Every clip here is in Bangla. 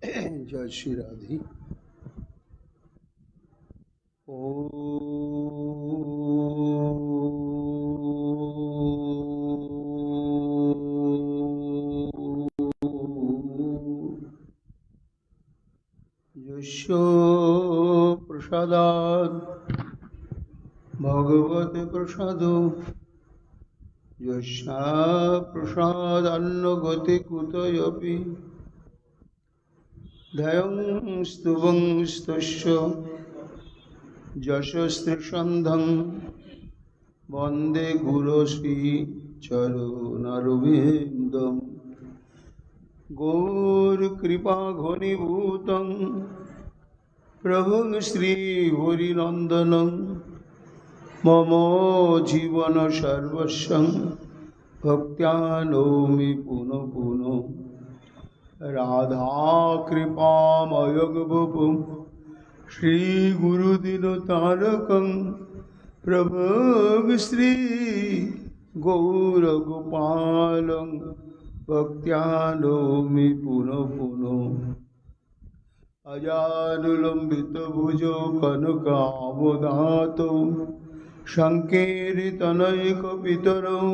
जय श्री राधे। ओ यस्य प्रसादात् भगवते प्रसादो यस्या प्रसादान्न गति कुतयपि ध्ययं स्तुवं स्तस्य यशस्त्रिसन्धं वन्दे गुरोश्री चरणरविन्दं गौरकृपा घनीभूतं प्रभुं श्रीहरिनन्दनं मम जीवन सर्वस्वं भक्त्यानौमि पुनः पुनः राधा कृपामयगवपुं श्री गुरुदिनतारकं प्रभुं श्री गौरगोपालं भक्त्यानौमि पुनः पुनः अजानुलम्बितभुजो कनकावदातो शङ्कीर्तनैकपितरौ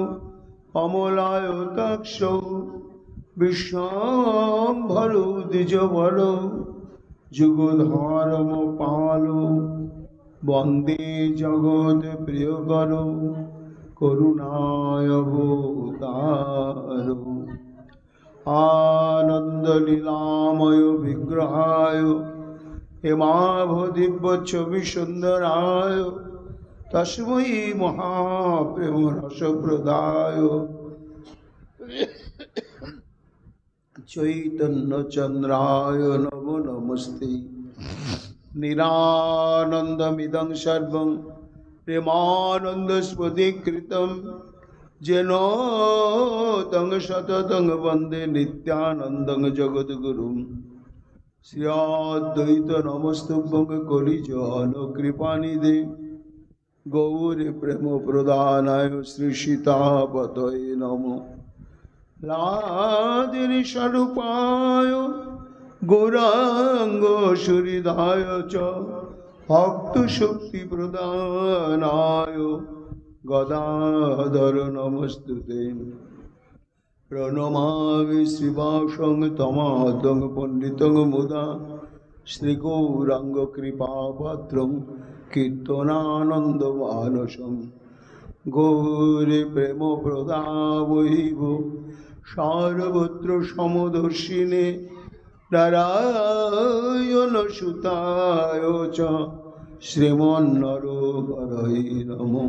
अमलायताक्षौ विश्वाम्भरो द्विजवरो जुगधर्मपालो वन्दे जगत्प्रियकरो करुणावतारो आनन्दलीलामय विग्रहाय हेमाभदिव्यच्छविसुन्दराय तस्मै महाप्रेमरसप्रदाय चैतन्यचन्द्राय नमो नमस्ते। निरानन्दमिदं सर्वं प्रेमानन्दस्फटिकृतं येन तं सततं वन्दे नित्यानन्दं जगद्गुरुं श्री अद्वैत नमस्तुभ्यं कलिजानकृपानिधे गौरी प्रेमप्रदानाय श्रीसीतापतये नमो लादिनीस्वरूपाय गौराङ्गसुहृदाय च भक्तशक्तिप्रदानाय गदाधर नमस्तुते। प्रणमामि श्रीवासं तमादं पंडितं मुदा श्रीगौराङ्गकृपापात्रं कीर्तनानन्दमानसं गौरी प्रेमप्रदावैव सार्वत्र समदर्शिने नारायणसुताय च श्रीमन्नरहरये नमः।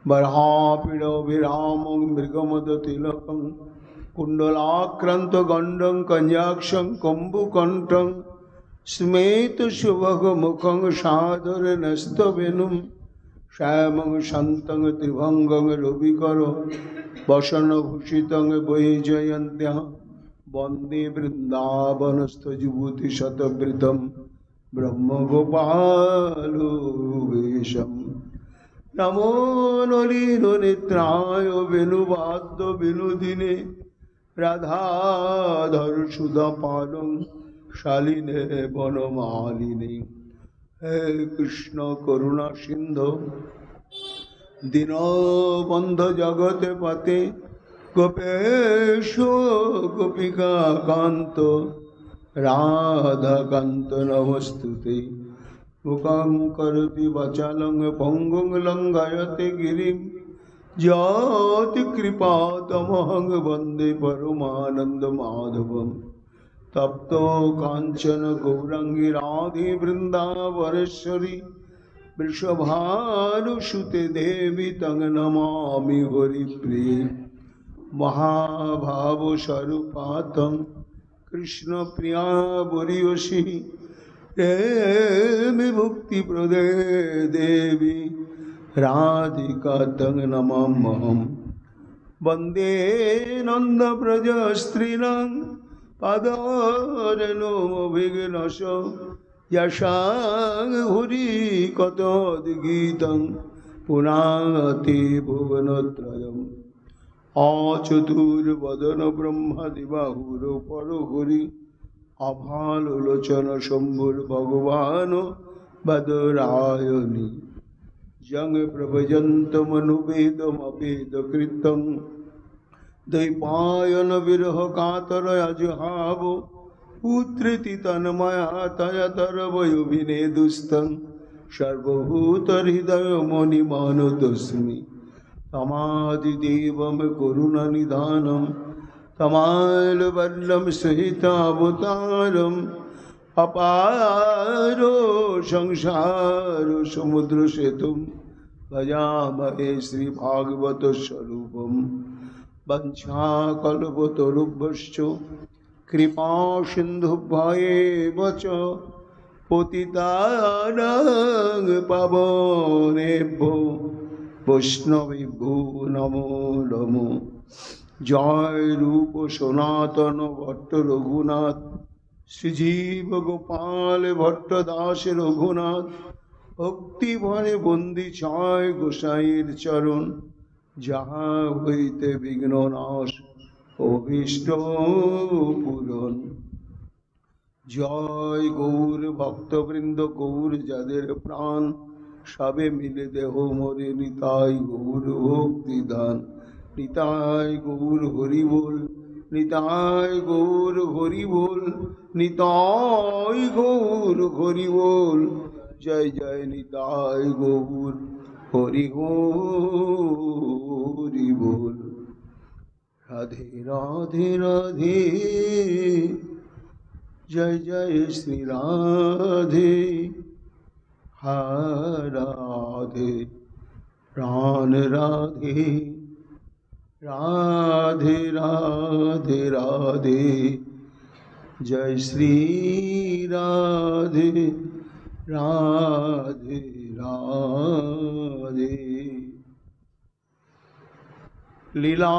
बर्हापीडविरामं मृगमदतिलकं कुण्डलाक्रान्तगण्डं कन्याक्षं कम्बुकण्ठं स्मेतसुभगमुखं सादरनस्तवेनुं श्यामं शान्तं त्रिभङ्गं रविकर वसनभूषितं वैजयन्त्याः वन्दे वृन्दावनस्थयुवतिशतवृतं ब्रह्मगोपालवेशम्। नमो नलिननेत्राय वेणुवाद्यविनोदिने राधाधरसुधापानं शालिने वनमालिने। हे कृष्ण करुणा सिंधु दीनबन्धु जगत्पते गोपेश गोपिका कान्त राधाकान्त नमस्तुते। मुखं करोति वाचालं पङ्गुं लङ्घयते गिरिं यत्कृपातमहं वन्दे परमानन्दमाधवं। तप्तो काञ्चन गौराङ्गी राधे वृन्दावनेश्वरी वृषभानुसुते देवी तं नमामि हरिप्रिये। महाभावस्वरूपातं कृष्णप्रिया वरीयसी प्रेमि मुक्तिप्रदे देवी राधिका तं नमाम्यहम्। वन्दे नन्दव्रजस्त्रीणां पादारविघ्नश यशां हुरि कथोद्गीतं पुनाति भुवनत्रयम्। अचतुर्वदन ब्रह्मदिबाहुरो परो हरि अभालोचन शंभुर भगवान बदरायणी जंग प्रभजन्तमनुवेदमवेदकृतं द्वैपायन विरह कातर अजहाव पुत्रेति तन्मया तयतरवयुभिनेदुस्तं सर्वभूतहृदयमणिमानतोऽस्मि तमादिदेवं करुणनिधानं तमालवर्णं सहितावतारम् अपारो संसारो समुद्र सेतुं भजामहे श्रीभागवत स्वरूपं वंशाकल्पतरुभ्यश्च कृपा सिन्धुभ्येव च पतितानां पावनेभ्यो वैष्णवेभ्यो नमो नमो। जय रूप सनातन भट्ट रघुनाथ श्रीजीव गोपाल भट्टदास रघुनाथ भक्ति भरे बंदी छाय गोसाईर चरण जहाँ हईते विघ्न नाश अभीष्ट पूरण। जय गौर भक्तवृंद गौर जाদের प्राण सबे मिले देह मोरे निताई गौर भक्ति दान निताई गौर हरि बोल निताय गौर हरि बोल निताय गौर हरि बोल जय जय निताय गौर हरि हरि बोल। राधे राधे राधे जय जय श्री राधे हा राधे प्राण राधे राधे राधे राधे जय श्री राधे राधे राधे। लीला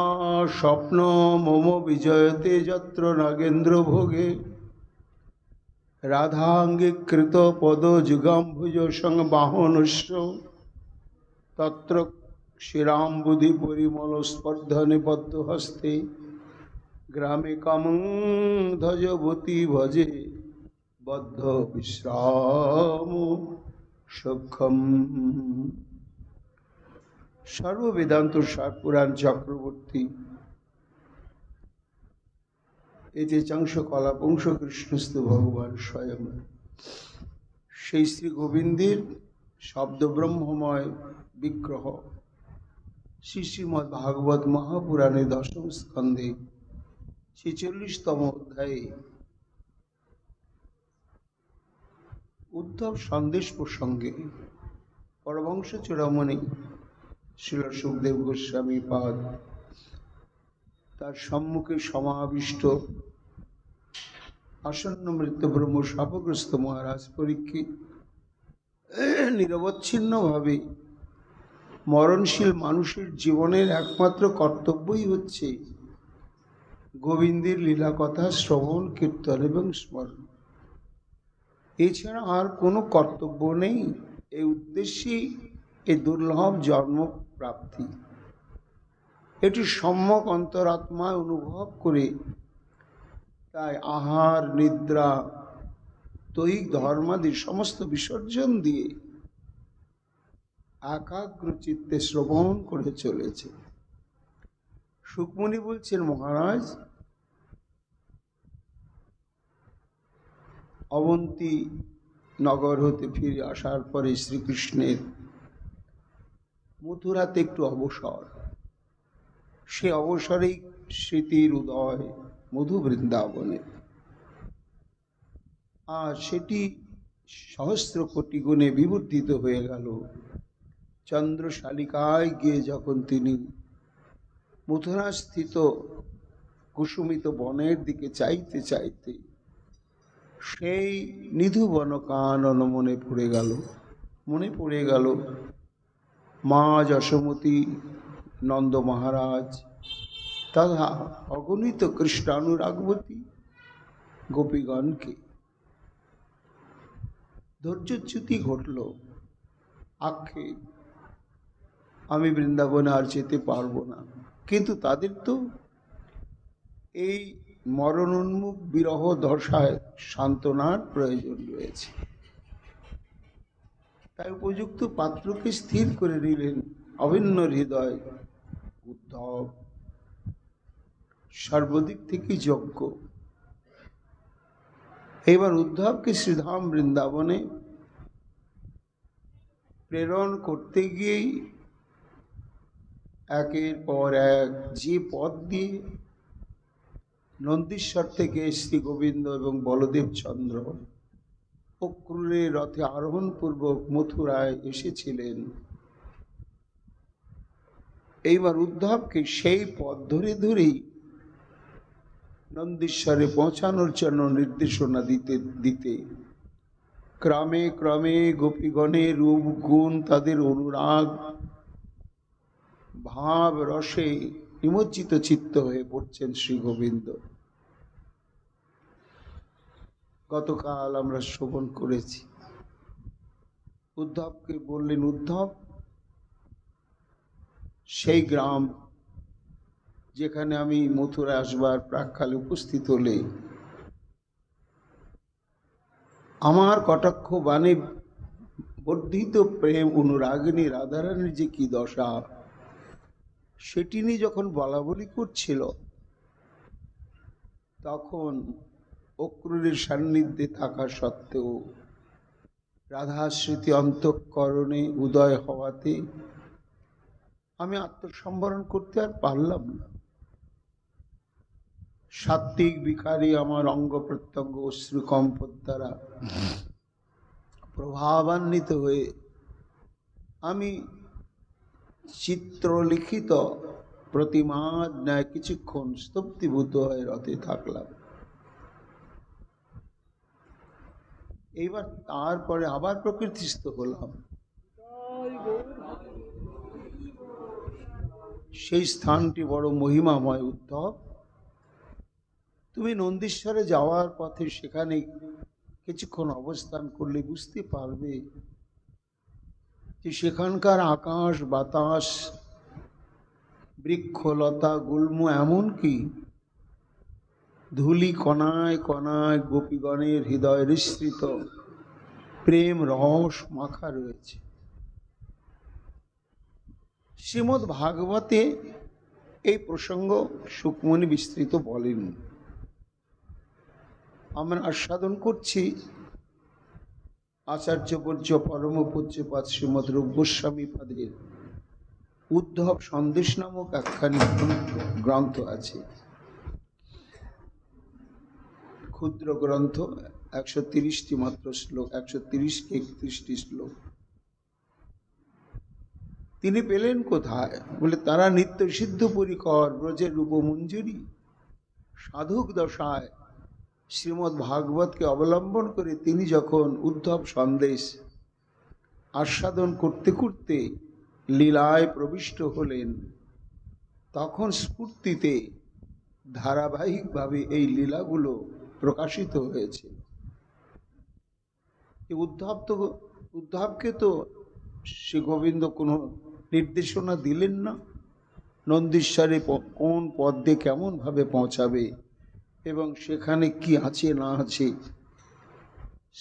स्वप्न मम विजयते जत्र नागेन्द्र भोगे राधांगीकृत पद जुगाम्भुज संबाहनस्य तत्र श्रीरामबुद्धि परिमल स्पर्धने बद्ध हस्ते ग्रामे कामं ध्वजवती भजे बद्ध विश्राम सखम। सर्ववेदांत सार पुराण चक्रवर्ती एते चंश कला पंश कृष्णस्तु भगवान स्वयं সেই শ্রী গোবিন্দের শব্দ ব্রহ্মময় বিগ্রহ শ্রীমদ্ ভাগবত মহাপুরাণে দশম স্কন্ধে 46তম অধ্যায়ে উদ্ধব সন্দেশ প্রসঙ্গে পরমহংস চূড়ামণি শ্রীল সুখদেব গোস্বামী পাদ তার সম্মুখে সমাবিষ্ট আসন্ন মৃত্যু ব্রহ্ম শাপগ্রস্ত মহারাজ পরীক্ষিত নিরবচ্ছিন্নভাবে মরণশীল মানুষের জীবনের একমাত্র কর্তব্যই হচ্ছে গোবিন্দের লীলা কথা শ্রবণ কীর্তন এবং স্মরণ। এছাড়া আর কোনো কর্তব্য নেই। এই উদ্দেশ্যেই এই দুর্লভ জন্ম প্রাপ্তি। এটি সম্যক অন্তরাত্মায় অনুভব করে তাই আহার নিদ্রা দৈহিক ধর্মাদি সমস্ত বিসর্জন দিয়ে একাগ্র চিত্তে শ্রবণ করে চলেছে। সুকমণি বলছেন, মহারাজ অবন্তী নগর হতে ফিরে আসার পরে শ্রীকৃষ্ণের মথুরাতে একটু অবসর, সে অবসরেই স্মৃতির উদয় মধু বৃন্দাবনে, আর সেটি সহস্র কোটি গুণে বিবর্ধিত হয়ে গেল। চন্দ্রশালিকায় গিয়ে যখন তিনি মথুরা স্থিত কুসুমিত বনের দিকে চাইতে চাইতে সেই নিধুবন কানন মনে পড়ে গেল মা যশোমতী, নন্দ মহারাজ তথা অগণিত কৃষ্ণানুরাগবতী গোপীগণকে। ধৈর্যচ্যুতি ঘটল। আক্ষেপ, আমি বৃন্দাবনে আর যেতে পারবো না। কিন্তু তাদের তো এই মরণোন্মুখ বিরহ দশায় সান্ত্বনার প্রয়োজন রয়েছে। তাই উপযুক্ত পাত্রকে স্থির করে নিলেন অভিন্ন হৃদয় উদ্ধব, সর্বদিক থেকে যোগ্য। এবার উদ্ধবকে শ্রীধাম বৃন্দাবনে প্রেরণ করতে গিয়েই একের পর এক যে পথ দিয়ে নন্দীশ্বর থেকে শ্রী গোবিন্দ এবং বলদেব চন্দ্র অক্রূরের রথে আরোহণ পূর্বক মথুরায় এসেছিলেন, এইবার উদ্ধবকে সেই পথ ধরে ধরেই নন্দীশ্বরে পৌঁছানোর জন্য নির্দেশনা দিতে দিতে ক্রমে ক্রমে গোপীগণের রূপ গুণ, তাদের অনুরাগ ভাব রসে নিমজ্জিত চিত্ত হয়ে পড়ছেন শ্রী গোবিন্দ। গতকাল আমরা শ্রবণ করেছি, উদ্ধবকে বললেন, উদ্ধব, সেই গ্রাম যেখানে আমি মথুরায় আসবার প্রাক্কালে উপস্থিত হলে আমার কটাক্ষ বাণে বর্ধিত প্রেম অনুরাগিনী রাধারানীর যে কি দশা, সেটি নিয়ে যখন বলা বলি করছিল, তখন অক্রূরের সান্নিধ্যে থাকা সত্ত্বেও রাধা স্মৃতি অন্তঃকরণে উদয় হওয়াতে আমি আত্মসম্বরণ করতে আর পারলাম না। সাত্ত্বিক বিকারী আমার অঙ্গ প্রত্যঙ্গ অশ্রুকম্পর দ্বারা প্রভাবান্বিত হয়ে আমি চিত্রলিখিত প্রতিমার ন্যায় কিছুক্ষণ স্তব্ধীভূত হয়ে রথে থাকলাম। এইবার তারপরে আবার প্রকৃতিস্থ হলাম। সেই স্থানটি বড় মহিমাময়। উদ্ধব, তুমি নন্দীশ্বরে যাওয়ার পথে সেখানে কিছুক্ষণ অবস্থান করলে বুঝতে পারবে যে সেখানকার আকাশ বাতাস বৃক্ষলতা গুল্ম এমনকি ধূলি কণায় কণায় গোপীগণের হৃদয় নিঃসৃত প্রেম রস মাখা রয়েছে। শ্রীমদ্ ভাগবতে এই প্রসঙ্গ সুকমণি বিস্তৃত বলেন। আমরা আস্বাদন করছি আচার্যপূজ্য পরম পূজ্যপাদ শ্রীমদ্ রূপ গোস্বামী পাদের উদ্ধব সন্দেশ নামক একখানি গ্রন্থ আছে, ক্ষুদ্র গ্রন্থ, 130টি মাত্র শ্লোক, 130-31টি শ্লোক। তিনি পেলেন কোথায়? বলে তারা নিত্য সিদ্ধ পরিকর ব্রজের রূপমঞ্জুরি সাধক দশায় শ্রীমদ্ ভাগবতকে অবলম্বন করে তিনি যখন উদ্ধব সন্দেশ আস্বাদন করতে করতে লীলায় প্রবিষ্ট হলেন, তখন স্ফূর্তিতে ধারাবাহিকভাবে এই লীলাগুলো প্রকাশিত হয়েছে। উদ্ধবকে তো শ্রী গোবিন্দ কোনো নির্দেশনা দিলেন না নন্দীশ্বরে কোন পথ দিয়ে কেমন ভাবে পৌঁছাবে এবং সেখানে কি আছে না আছে।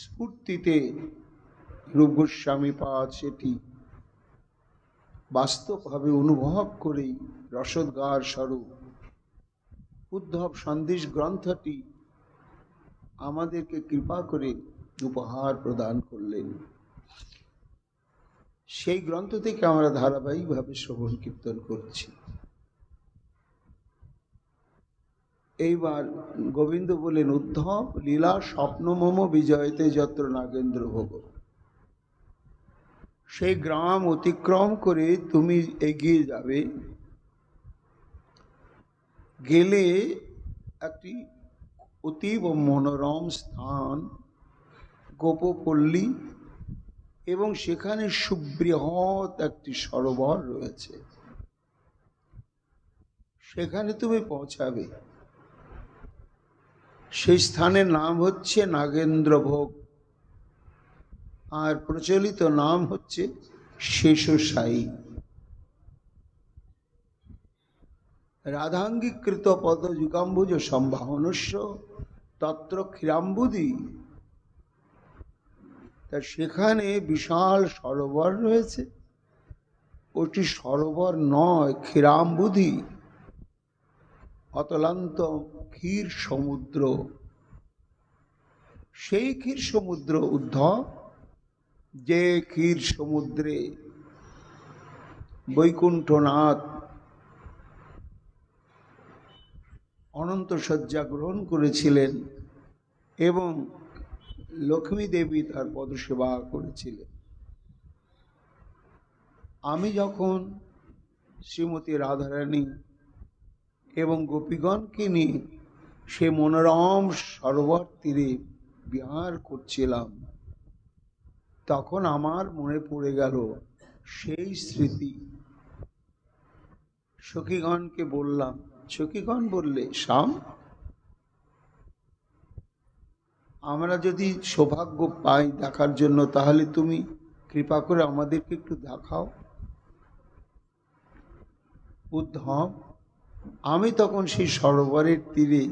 স্ফূর্তিতে রূপ গোস্বামী পাদ সেটি বাস্তবভাবে অনুভব করেই রসদগার স্বরূপ উদ্ধব সন্দেশ গ্রন্থটি আমাদেরকে কৃপা করে উপহার প্রদান করলেন। সেই গ্রন্থ থেকে আমরা ধারাবাহিকভাবে শ্রবণ কীর্তন করছি। এইবার গোবিন্দ বলেন, উদ্ধব, লীলা স্বপ্ন মম বিজয়তে যত্র নাগেন্দ্র ভোগ। সেই গ্রাম অতিক্রম করে তুমি এগিয়ে যাবে, গেলে একটি অতীব মনোরম স্থান গোপপল্লী এবং সেখানে সুবৃহৎ একটি সরোবর রয়েছে, সেখানে তুমি পৌঁছাবে। সেই স্থানের নাম হচ্ছে নাগেন্দ্রভোগ, আর প্রচলিত নাম হচ্ছে শেষশায়ী। রাধাঙ্গীকৃত পদ যুগাম্বুজ সম্ভাবনস্য তত্র ক্ষীরাম্বুদি। তা সেখানে বিশাল সরোবর রয়েছে, ওটি সরোবর নয়, ক্ষীরাম্বুদি, অতলান্ত ক্ষীর সমুদ্র। সেই ক্ষীর সমুদ্র উদ্ধব, যে ক্ষীর সমুদ্রে বৈকুণ্ঠনাথ অনন্ত শয্যা গ্রহণ করেছিলেন এবং লক্ষ্মী দেবী তার পদসেবা করেছিলেন। আমি যখন শ্রীমতী রাধারানী এবং গোপীগণকে নিয়ে সে মনোরম সরোবর তীরে বিহার করছিলাম, তখন আমার মনে পড়ে গেল সেই স্মৃতি। সখীগণকে বললাম, সখীগণ বললে, শ্যাম, আমরা যদি সৌভাগ্য পাই দেখার জন্য, তাহলে তুমি কৃপা করে আমাদেরকে একটু দেখাও। উদ্ধব, আমি তখন সেই সরোবরের তীরে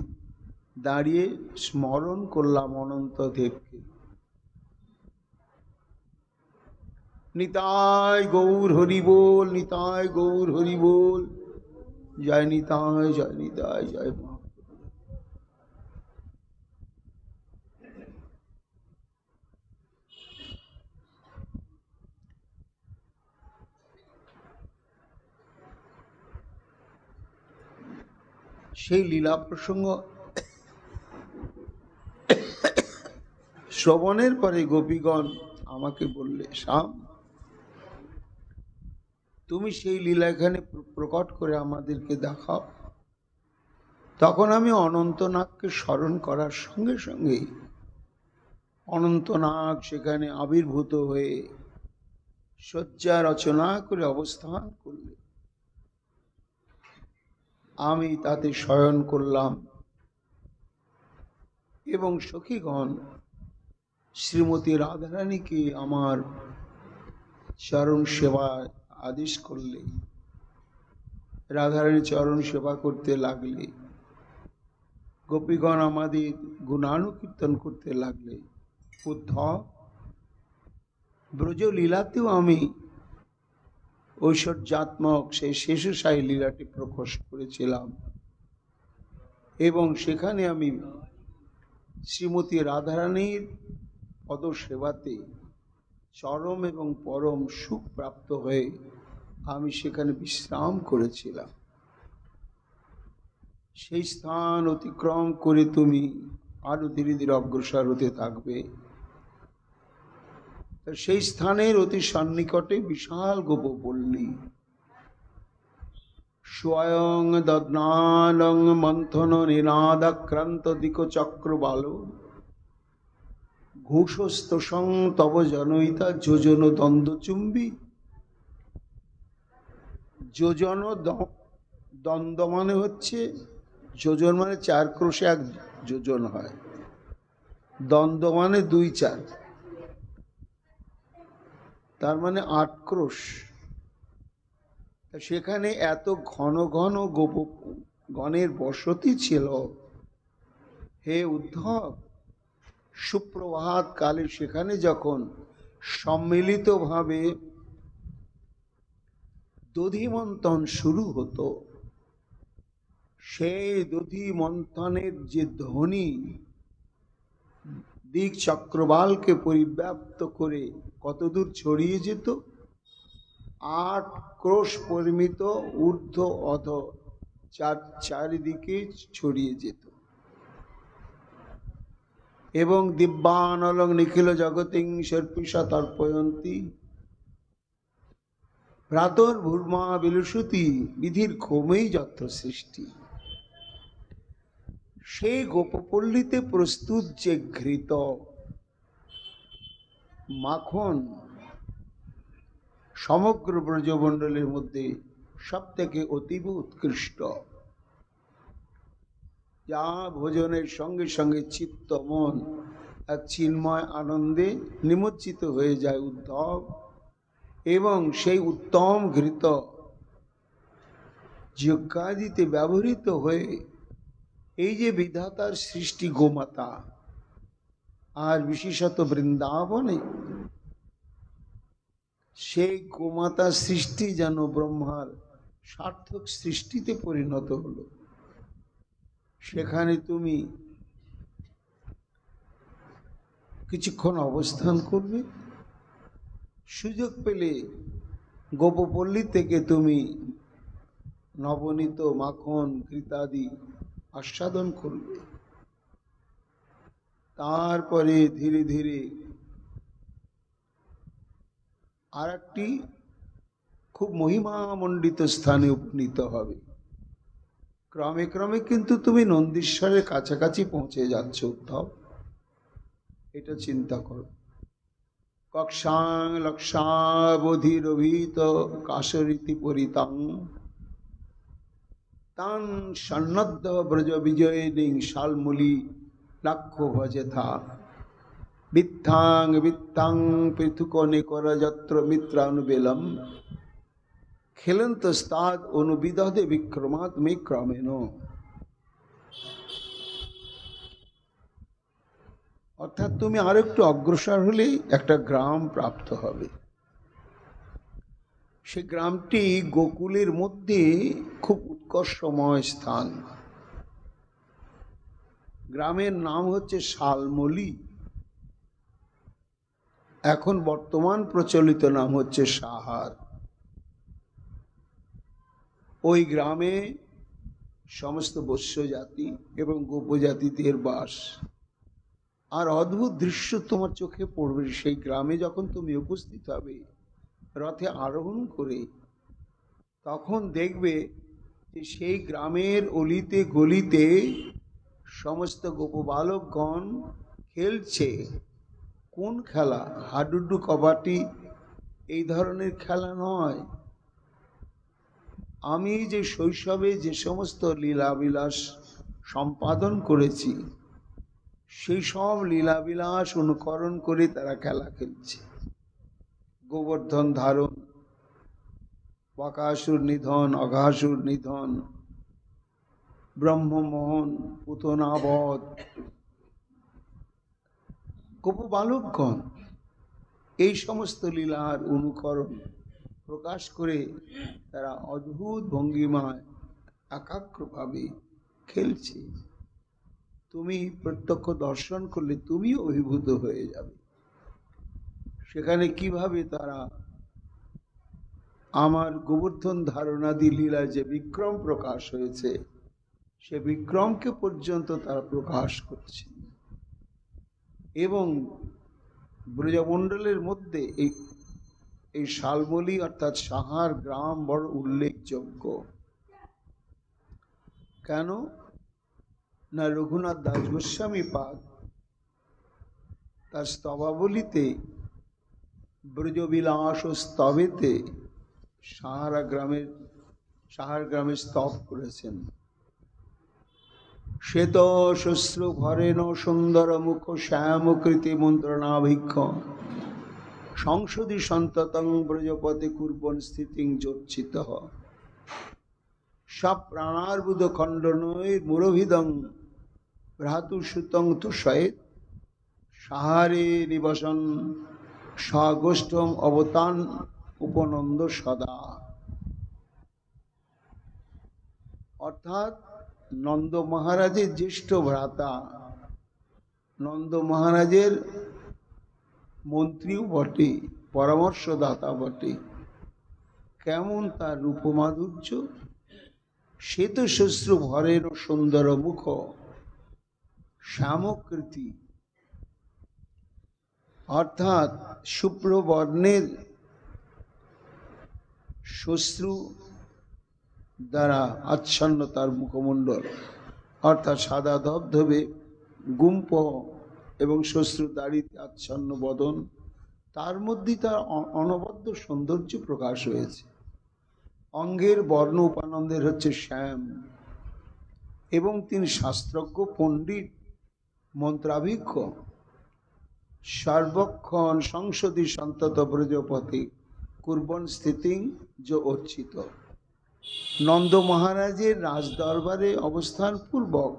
দাঁড়িয়ে স্মরণ করলাম অনন্ত দেবকে। নিতাই গৌর হরি বল, নিতাই গৌর হরি বল, জয় নিতাই, জয় নিতাই, জয় মা। সেই লীলা প্রসঙ্গ শ্রবণের পরে গোপীগণ আমাকে বললে, শ্যাম, তুমি সেই লীলা এখানে প্রকট করে আমাদেরকে দেখাও। তখন আমি অনন্তনাগকে স্মরণ করার সঙ্গে সঙ্গে অনন্তনাগ সেখানে আবির্ভূত হয়ে শয্যা রচনা করে অবস্থান করলে। আমি তাতে শয়ন করলাম এবং সখীগণ শ্রীমতী রাধারানীকে আমার চরণ সেবা আদেশ করলে। রাধারানী চরণ সেবা করতে লাগলে, গোপীগণ আমাদের গুণানুকীর্তন করতে লাগলে। উদ্ধব, ব্রজলীলাতেও আমি ঐশ্বর্যাত্মক সেই শেষশায়ী লীলাটি প্রকাশ করেছিলাম এবং সেখানে আমি শ্রীমতী রাধারানীর পদসেবাতে চরম এবং পরম সুখ প্রাপ্ত হয়ে আমি সেখানে বিশ্রাম করেছিলাম। সেই স্থান অতিক্রম করে তুমি আরো ধীরে ধীরে অগ্রসর হতে থাকবে। সেই স্থানের অতি সন্নিকটে বিশাল গোপপল্লী, স্বয়ং দদ্নালং মন্থন নিনাদাক্রান্ত দিক চক্রবাল ঘোষস্তসং তব জনয়িতা যোজন দ্বন্দ্বচুম্বী। যোজন দ্বন্দ্ব মানে হচ্ছে, যোজন মানে 4 ক্রোশে 1 যোজন হয়, দ্বন্দ্ব মানে 2 4, তার মানে 8 ক্রোশ। সেখানে এত ঘন ঘন গণের বসতি ছিল। হে উদ্ধব, সুপ্রভাত কালে সেখানে যখন সম্মিলিতভাবে দধি মন্থন শুরু হতো, সেই দধি মন্থনের যে ধ্বনি দিক চক্রবালকে পরিব্যাপ্ত করে কতদূর ছড়িয়ে যেত, 8 ক্রোশ পরিমিত ঊর্ধ্ব অধ চারিদিকে ছড়িয়ে যেত। এবং দিব্যানলং নিখিল জগতিং সর্পিষা তর্পয়ন্তী প্রাতর ভূর্মা বিলুষতি বিধির ক্ষোমেই যত্র সৃষ্টি। সেই গোপপল্লীতে প্রস্তুত যে ঘৃত মাখন সমগ্র ব্রজমণ্ডলের মধ্যে সব থেকে অতীব উৎকৃষ্ট, যা ভোজনের সঙ্গে সঙ্গে চিত্ত মন এক চিন্ময় আনন্দে নিমজ্জিত হয়ে যায় উদ্ধব। এবং সেই উত্তম ঘৃত যজ্ঞাদিতে ব্যবহৃত হয়ে এই যে বিধাতার সৃষ্টি গোমাতা, আর বিশেষত বৃন্দাবনে সেই গোমাতা সৃষ্টি যেন ব্রহ্মার সার্থক সৃষ্টিতে পরিণত হলো। সেখানে তুমি কিছুক্ষণ অবস্থান করবে, সুযোগ পেলে গোপপল্লী থেকে তুমি নবনীত মাখন ঘৃতাদি আস্বাদন করবে। তারপরে ধীরে ধীরে আর একটি খুব মহিমামণ্ডিত স্থানে উপনীত হবে। ক্রমে ক্রমে কিন্তু তুমি নন্দীশ্বরের কাছাকাছি পৌঁছে যাচ্ছ উদ্ধব, এটা চিন্তা করো। কক্ষাং লক্ষাবধিরভিত কাশরীতি পরিতাং তান সন্নদ্ধ ব্রজ বিজয়িনীং শালমূলি লাক্ষ্য ভজেথা বিত্থাং বিত্তাং পৃথুকনে কর যত্র মিত্রানুবেলম খেলন্তস্তাদ অনুবিদধে বিক্রমাত্মে ক্রমেণ। অর্থাৎ তুমি আর একটু অগ্রসর হলেই একটা গ্রাম প্রাপ্ত হবে। সে গ্রামটি গোকুলের মধ্যে খুব উৎকর্ষময় স্থান। গ্রামের নাম হচ্ছে শালমলী, এখন বর্তমান প্রচলিত নাম হচ্ছে সাহার। ওই গ্রামে সমস্ত বৈশ্য জাতি এবং গোপজাতিদের বাস। আর অদ্ভুত দৃশ্য তোমার চোখে পড়বে সেই গ্রামে যখন তুমি উপস্থিত হবে রথে আরোহণ করে। তখন দেখবে যে সেই গ্রামের অলিতে গলিতে সমস্ত গোপবালকগণ খেলছে। কোন খেলা? হাডুডু, কবাডি, এই ধরনের খেলা নয়। আমি যে শৈশবে যে সমস্ত লীলাবিলাস সম্পাদন করেছি সেই সব লীলাবিলাস অনুকরণ করে তারা খেলা খেলছে। গোবর্ধন ধারণ, বকাসুর নিধন, অঘাসুর নিধন, ব্রহ্মমোহন, পুতনাবধ, গোপবালকগণ এই সমস্ত লীলার অনুকরণ প্রকাশ করে তারা অদ্ভুত ভঙ্গিমায় একাগ্রভাবে খেলছে। তুমি প্রত্যক্ষ দর্শন করলে তুমিও অভিভূত হয়ে যাবে। সেখানে কিভাবে তারা আমার গোবর্ধন ধারণাদি লীলা যে বিক্রম প্রকাশ হয়েছে সে বিক্রমকে পর্যন্ত তারা প্রকাশ করছে। এবং ব্রজমণ্ডলের মধ্যে এই শালমলী অর্থাৎ সাহার গ্রাম বড় উল্লেখযোগ্য। কেন না, রঘুনাথ দাস গোস্বামী পাদ তার স্তবাবলিতে ব্রজবিলাস ও স্তবেতে সাহার গ্রামের স্তব করেছেন। শ্বেত শ্বশ্রু ভরেণ সুন্দর মুখ শ্যামকৃতি মন্ত্রণাভিক্ষ সংসদি সন্ততং ব্রজপতি কুর্বন স্থিতিং জোচ্ছিত সপ্রাণার্বুদ খণ্ডনৈ মুরভিদং ভ্রাতুসুতং তুষয়েত সাহারে নিবসন স্বগোষ্ঠম অবতান উপনন্দ সদা। অর্থাৎ নন্দ মহারাজের জ্যেষ্ঠ ভ্রাতা, নন্দ মহারাজের মন্ত্রীও বটে, পরামর্শদাতা বটে। কেমন তার রূপমাধুর্য! শ্বেত শ্বশ্রু ভরের সুন্দর মুখ শ্যামকৃতি, অর্থাৎ শুভ্র বর্ণের শ্বশ্রু দ্বারা আচ্ছন্ন তার মুখমণ্ডল, অর্থাৎ সাদা ধবধবে গুম্প এবং শ্বশ্রু দাড়িতে আচ্ছন্ন বদন, তার মধ্যে তার অনবদ্য সৌন্দর্য প্রকাশ হয়েছে। অঙ্গের বর্ণ উপানন্দের হচ্ছে শ্যাম, এবং তিনি শাস্ত্রজ্ঞ পণ্ডিত মন্ত্রাভিজ্ঞ। সর্বক্ষণ সংসদী সন্তত ব্রজপতি কুর্বন স্থিতিং য অর্চিত। নন্দ মহারাজের রাজদরবারে অবস্থান পূর্বক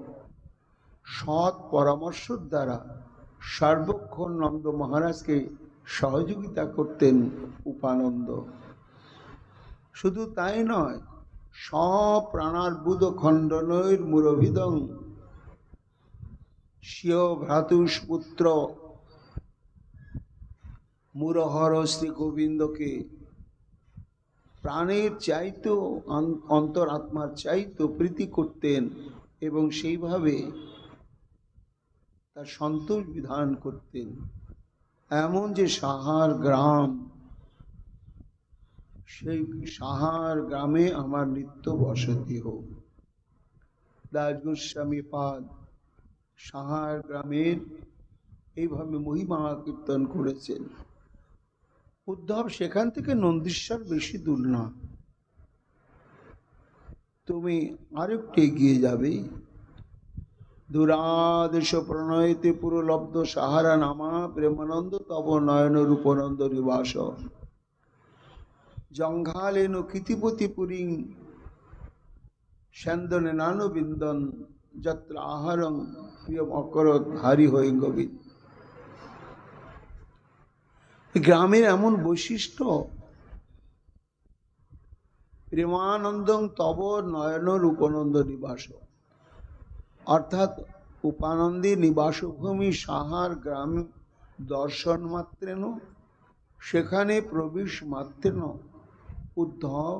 সৎ পরামর্শের দ্বারা সর্বক্ষণ নন্দ মহারাজকে সহযোগিতা করতেন উপানন্দ। শুধু তাই নয়, স্বপ্রাণার্বুদ খণ্ডনৈর মুরভিদং স্বীয় ভ্রাতুষ্পুত্র মুরহর শ্রী গোবিন্দকে প্রাণের চাইতো অন্তরাত্মার চাইতো প্রীতি করতেন এবং সেইভাবে তার সন্তোষ বিধান করতেন। এমন যে সাহার গ্রাম, সেই সাহার গ্রামে আমার নিত্য বসতি হোক। দাস গোস্বামী পাদ সাহার গ্রামের এইভাবে মহিমা কীর্তন করেছেন। উদ্ধব সেখান থেকে নন্দীশ্বর বেশি দূর না, তুমি আরেকটু এগিয়ে যাবে। দূরাদেশ প্রণয়তে পুরলব্ধ সাহারা নামা প্রেমানন্দ তব নয়ন রূপনন্দ নিবাস জঙ্ঘালেন কৃতিপতি পুরীং স্যন্দনে নান বিন্দন যত্র আহারং প্রিয় অকরত হারি হই গোবিন্দ। গ্রামের এমন বৈশিষ্ট্য, প্রেমানন্দং তব নয়ন রূপনন্দ নিবাস, অর্থাৎ উপানন্দী নিবাসভূমি সাহার গ্রাম দর্শন মাত্রেন, সেখানে প্রবেশ মাত্রেন উদ্ধব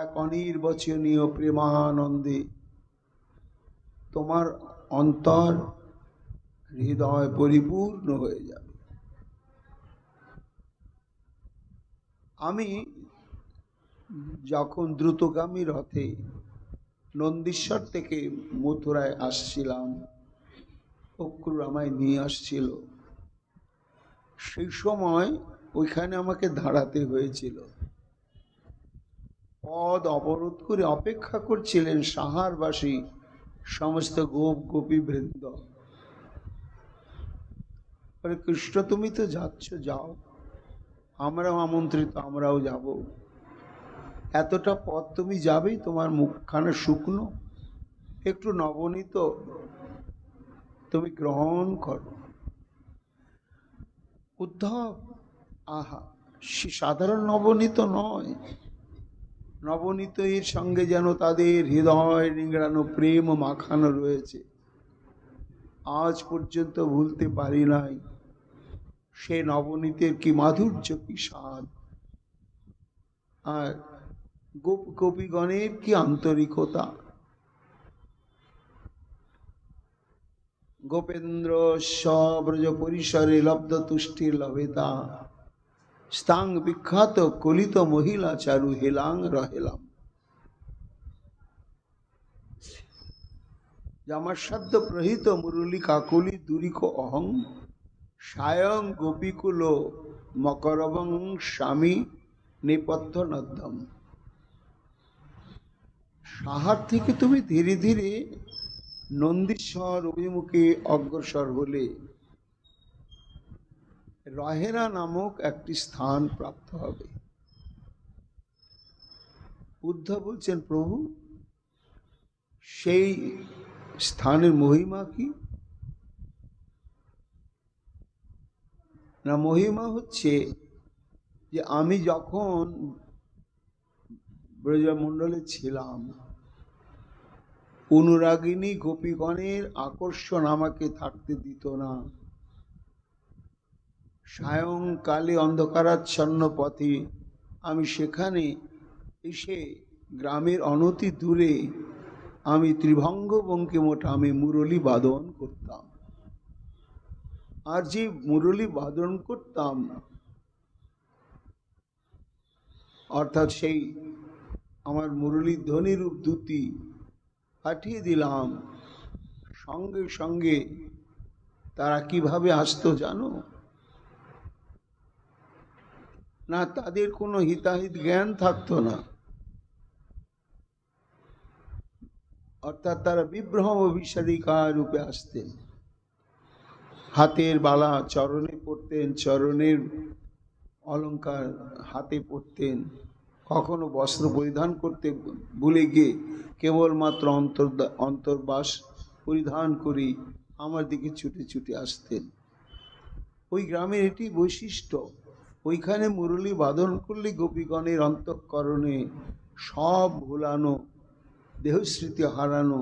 এক অনির্বচনীয় প্রেমানন্দে তোমার অন্তর হৃদয় পরিপূর্ণ হয়ে যাবে। আমি যখন দ্রুতগামী রথে নন্দীশ্বর থেকে মথুরায় আসছিলাম, অক্রূর আমায় নিয়ে আসছিল, সেই সময় ওইখানে আমাকে দাঁড়াতে হয়েছিল। পদ অবরোধ করে অপেক্ষা করছিলেন সাহারবাসী সমস্ত গোপ গোপী বৃন্দ। কৃষ্ণ তুমি তো যাচ্ছ, যাও, আমরাও আমন্ত্রিত, আমরাও যাব। এতটা পথ তুমি যাবেই, তোমার মুখখানা শুকনো, একটু নবনীত তুমি গ্রহণ করো। উদ্ধব আহা, সাধারণ নবনীত নয়, নবনীত এর সঙ্গে যেন তাদের হৃদয় নিংড়ানো প্রেম মাখানো রয়েছে। আজ পর্যন্ত ভুলতে পারি নাই সে নবনীতের কি মাধুর্য, কি স্বাদ, আর গোপ গোপীগণের কি আন্তরিকতা। গোপেন্দ্র স্ব্রজ পরিসরে লব্ধ তুষ্টির লভেতা স্তাং বিখ্যাত কলিত মহিলা চারু হেলাং রহেলাম। আমার সাধ্য প্রহিত মুরলী কাকলি দুরিক অহং সায়ং গোপীকুল মকরবং স্বামী নেপথ্য নদ্যম। সাহার থেকে তুমি ধীরে ধীরে নন্দীশ্বর অভিমুখে অগ্রসর হলে রহেরা নামক একটি স্থান প্রাপ্ত হবে। উদ্ধব বলছেন, প্রভু সেই স্থানের মহিমা কি? না, মহিমা হচ্ছে যে আমি যখন ব্রজমণ্ডলে ছিলাম, অনুরাগিনী গোপীগণের আকর্ষণ আমাকে থাকতে দিত না। সায়ংকালে অন্ধকারাচ্ছন্ন পথে আমি সেখানে এসে গ্রামের অনতি দূরে আমি ত্রিভঙ্গ বঙ্কিমটা আমি মুরলী বাদন করতাম। আর যে মুরলী বাদন করতাম, অর্থাৎ সেই আমার মুরলী ধ্বনিরূপ দুটি পাঠিয়ে দিলাম, সঙ্গে সঙ্গে তারা কিভাবে আসতো জানো? না, তাদের কোনো হিতাহিত জ্ঞান থাকতো না, অর্থাৎ তারা বিভ্রম বিষাদিকা রূপে আসতেন। হাতের বালা চরণে পড়তেন, চরণের অলঙ্কার হাতে পড়তেন, কখনো বস্ত্র পরিধান করতে ভুলে গিয়ে কেবলমাত্র অন্তর্বাস পরিধান করেই আমার দিকে ছুটে ছুটে আসতেন। ওই গ্রামের এটি বৈশিষ্ট্য, ওইখানে মুরলী বাদন করলে গোপীগণের অন্তঃকরণে সব ভুলানো, দেহস্মৃতি হারানো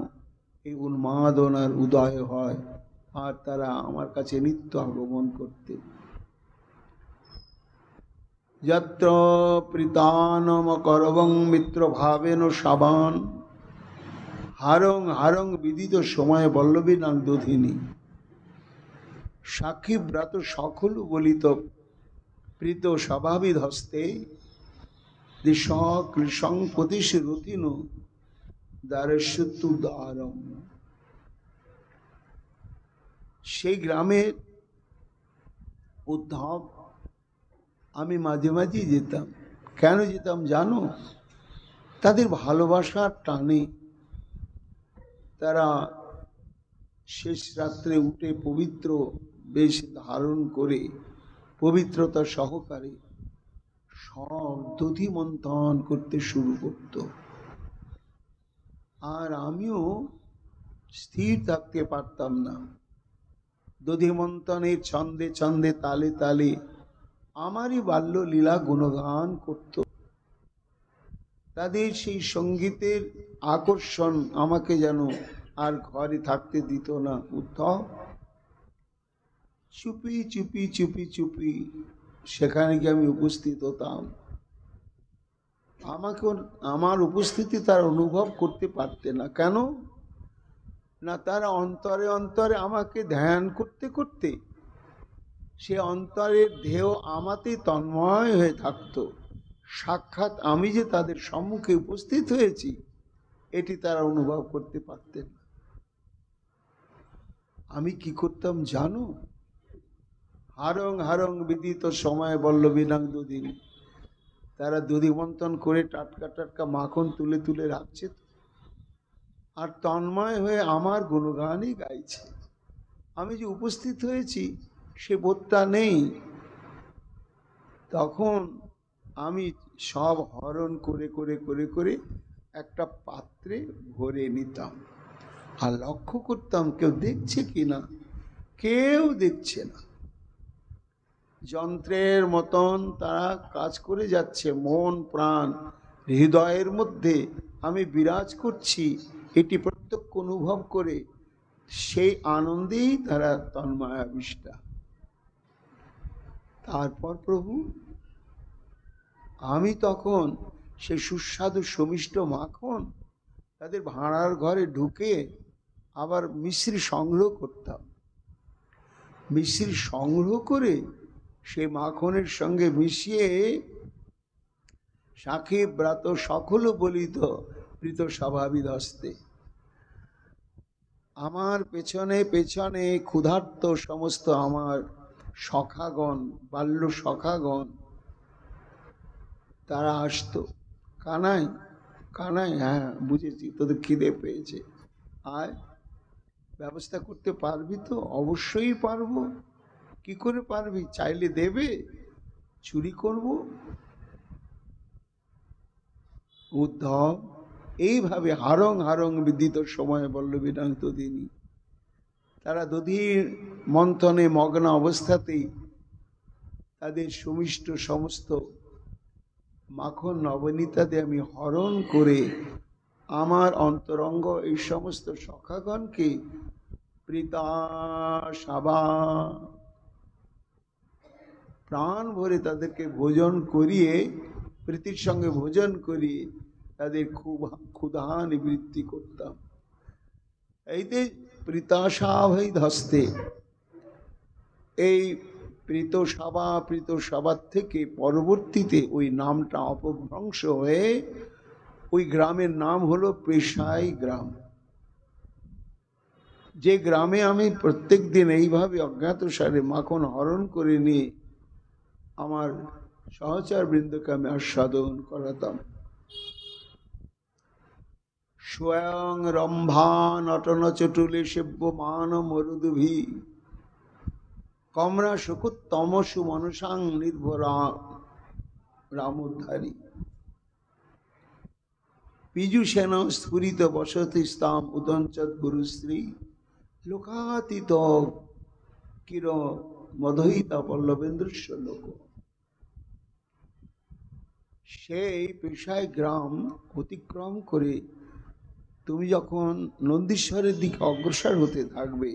এই উন্মাদনার উদয় হয়, আর তারা আমার কাছে নিত্য আগমন করতে। যত্র প্রীতানম করবং মিত্র ভাবেন সাবান, হারং হারং বিদিত সময় বল্লভী নাং দধিনী। সাক্ষী ব্রাত সকল বলিত প্রীত স্বভাবিদ হস্তে, দিশ কৃষং পতিশ রতিন দ্বারস্যতু দ্বারম। সেই গ্রামের উদ্ধব আমি মাঝে মাঝেই যেতাম। কেন যেতাম জানো? তাদের ভালোবাসার টানে তারা শেষ রাত্রে উঠে পবিত্র বেশ ধারণ করে পবিত্রতা সহকারে সব দধি মন্থন করতে শুরু করত। আর আমিও স্থির থাকতে পারতাম না। দধি মন্থনের ছন্দে ছন্দে তালে তালে আমারই বাল্য লীলা গুণগান করত। তাদের সেই সঙ্গীতের আকর্ষণ আমাকে যেন আর ঘরে থাকতে দিত না। উদ্ধব চুপি চুপি চুপি চুপি সেখানে গিয়ে আমি উপস্থিত হতাম। আমাকে আমার উপস্থিতি তারা অনুভব করতে পারতে না। কেন না? তারা অন্তরে অন্তরে আমাকে ধ্যান করতে করতে সে অন্তরের ঢেউ আমাতে তন্ময় হয়ে থাকত। সাক্ষাৎ আমি যে তাদের সম্মুখে উপস্থিত হয়েছি এটি তারা অনুভব করতে পারতেন না। আমি কি করতাম জানো? হারং হারং বিদিত সময় বল্লভী নাং দধিনী। তারা দধি মন্থন করে টাটকা টাটকা মাখন তুলে তুলে রাখছে আর তন্ময় হয়ে আমার গুণগানই গাইছে। আমি যে উপস্থিত হয়েছি সে বোধটা নেই। তখন আমি সব হরণ করে করে করে করে একটা পাত্রে ভরে নিতাম আর লক্ষ্য করতাম কেউ দেখছে কিনা। কেউ দেখছে না। যন্ত্রের মতন তারা কাজ করে যাচ্ছে। মন প্রাণ হৃদয়ের মধ্যে আমি বিরাজ করছি এটি প্রত্যক্ষ অনুভব করে সেই আনন্দেই তারা তন্ময়াবিষ্টা। তারপর প্রভু আমি তখন সে সুস্বাদু সমিষ্ট মাখন তাদের ভাঁড়ার ঘরে ঢুকে আবার মিশ্রি সংগ্রহ করতাম। মিশ্রি সংগ্রহ করে সে মাখনের সঙ্গে মিশিয়ে সাক্ষী ব্রাত সকল বলিত প্রীত স্বভাবিদ হস্তে। আমার পেছনে পেছনে ক্ষুধার্ত সমস্ত আমার সখাগণ, বাল্য সখাগণ তারা আসতো। কানাই কানাই, হ্যাঁ বুঝেছি তোদের খিদে পেয়েছে, আয় ব্যবস্থা করতে পারবি তো? অবশ্যই পারবো। কি করে পারবি? চাইলে দেবে, চুরি করব। উদ্ধব এইভাবে হারং হারং বিদিত সময় বল্লভী নাং দধিনী। তারা দধির মন্থনে মগ্ন অবস্থাতেই তাদের সুমিষ্ট সমস্ত মাখন নবনীতাতে আমি হরণ করে আমার অন্তরঙ্গ এই সমস্ত সখাগণকে প্রীতা সাবা প্রাণ ভরে তাদেরকে ভোজন করিয়ে, প্রীতির সঙ্গে ভোজন করিয়ে তাদের খুব ক্ষুধা নিবৃত্তি করতাম। এইতে প্রীতাসাভাই ধস্তে, এই প্রীত সভার থেকে পরবর্তীতে ওই নামটা অপভ্রংশ হয়ে ওই গ্রামের নাম হলো পেশাই গ্রাম। যে গ্রামে আমি প্রত্যেক দিন এইভাবে অজ্ঞাতসারে মাখন হরণ করে নিয়ে আমার সহচর বৃন্দকে আমি আস্বাদন করাতাম। স্বয়ং রম্ভা নটন চটুলে সেব্যমান মরুদুভি কমরা শুকুত্তমসু মনসাং নির্ভরা রামোদ্ধারী। পীযুষেন স্ফুরিত বসতি স্তাম উদঞ্চৎ গুরুশ্রী লোকাতীত কির মধুহিতা পল্লবেন্দ্রস্য লোক। সেই পেশায় গ্রাম অতিক্রম করে তুমি যখন নন্দীশ্বরের দিকে অগ্রসর হতে থাকবে,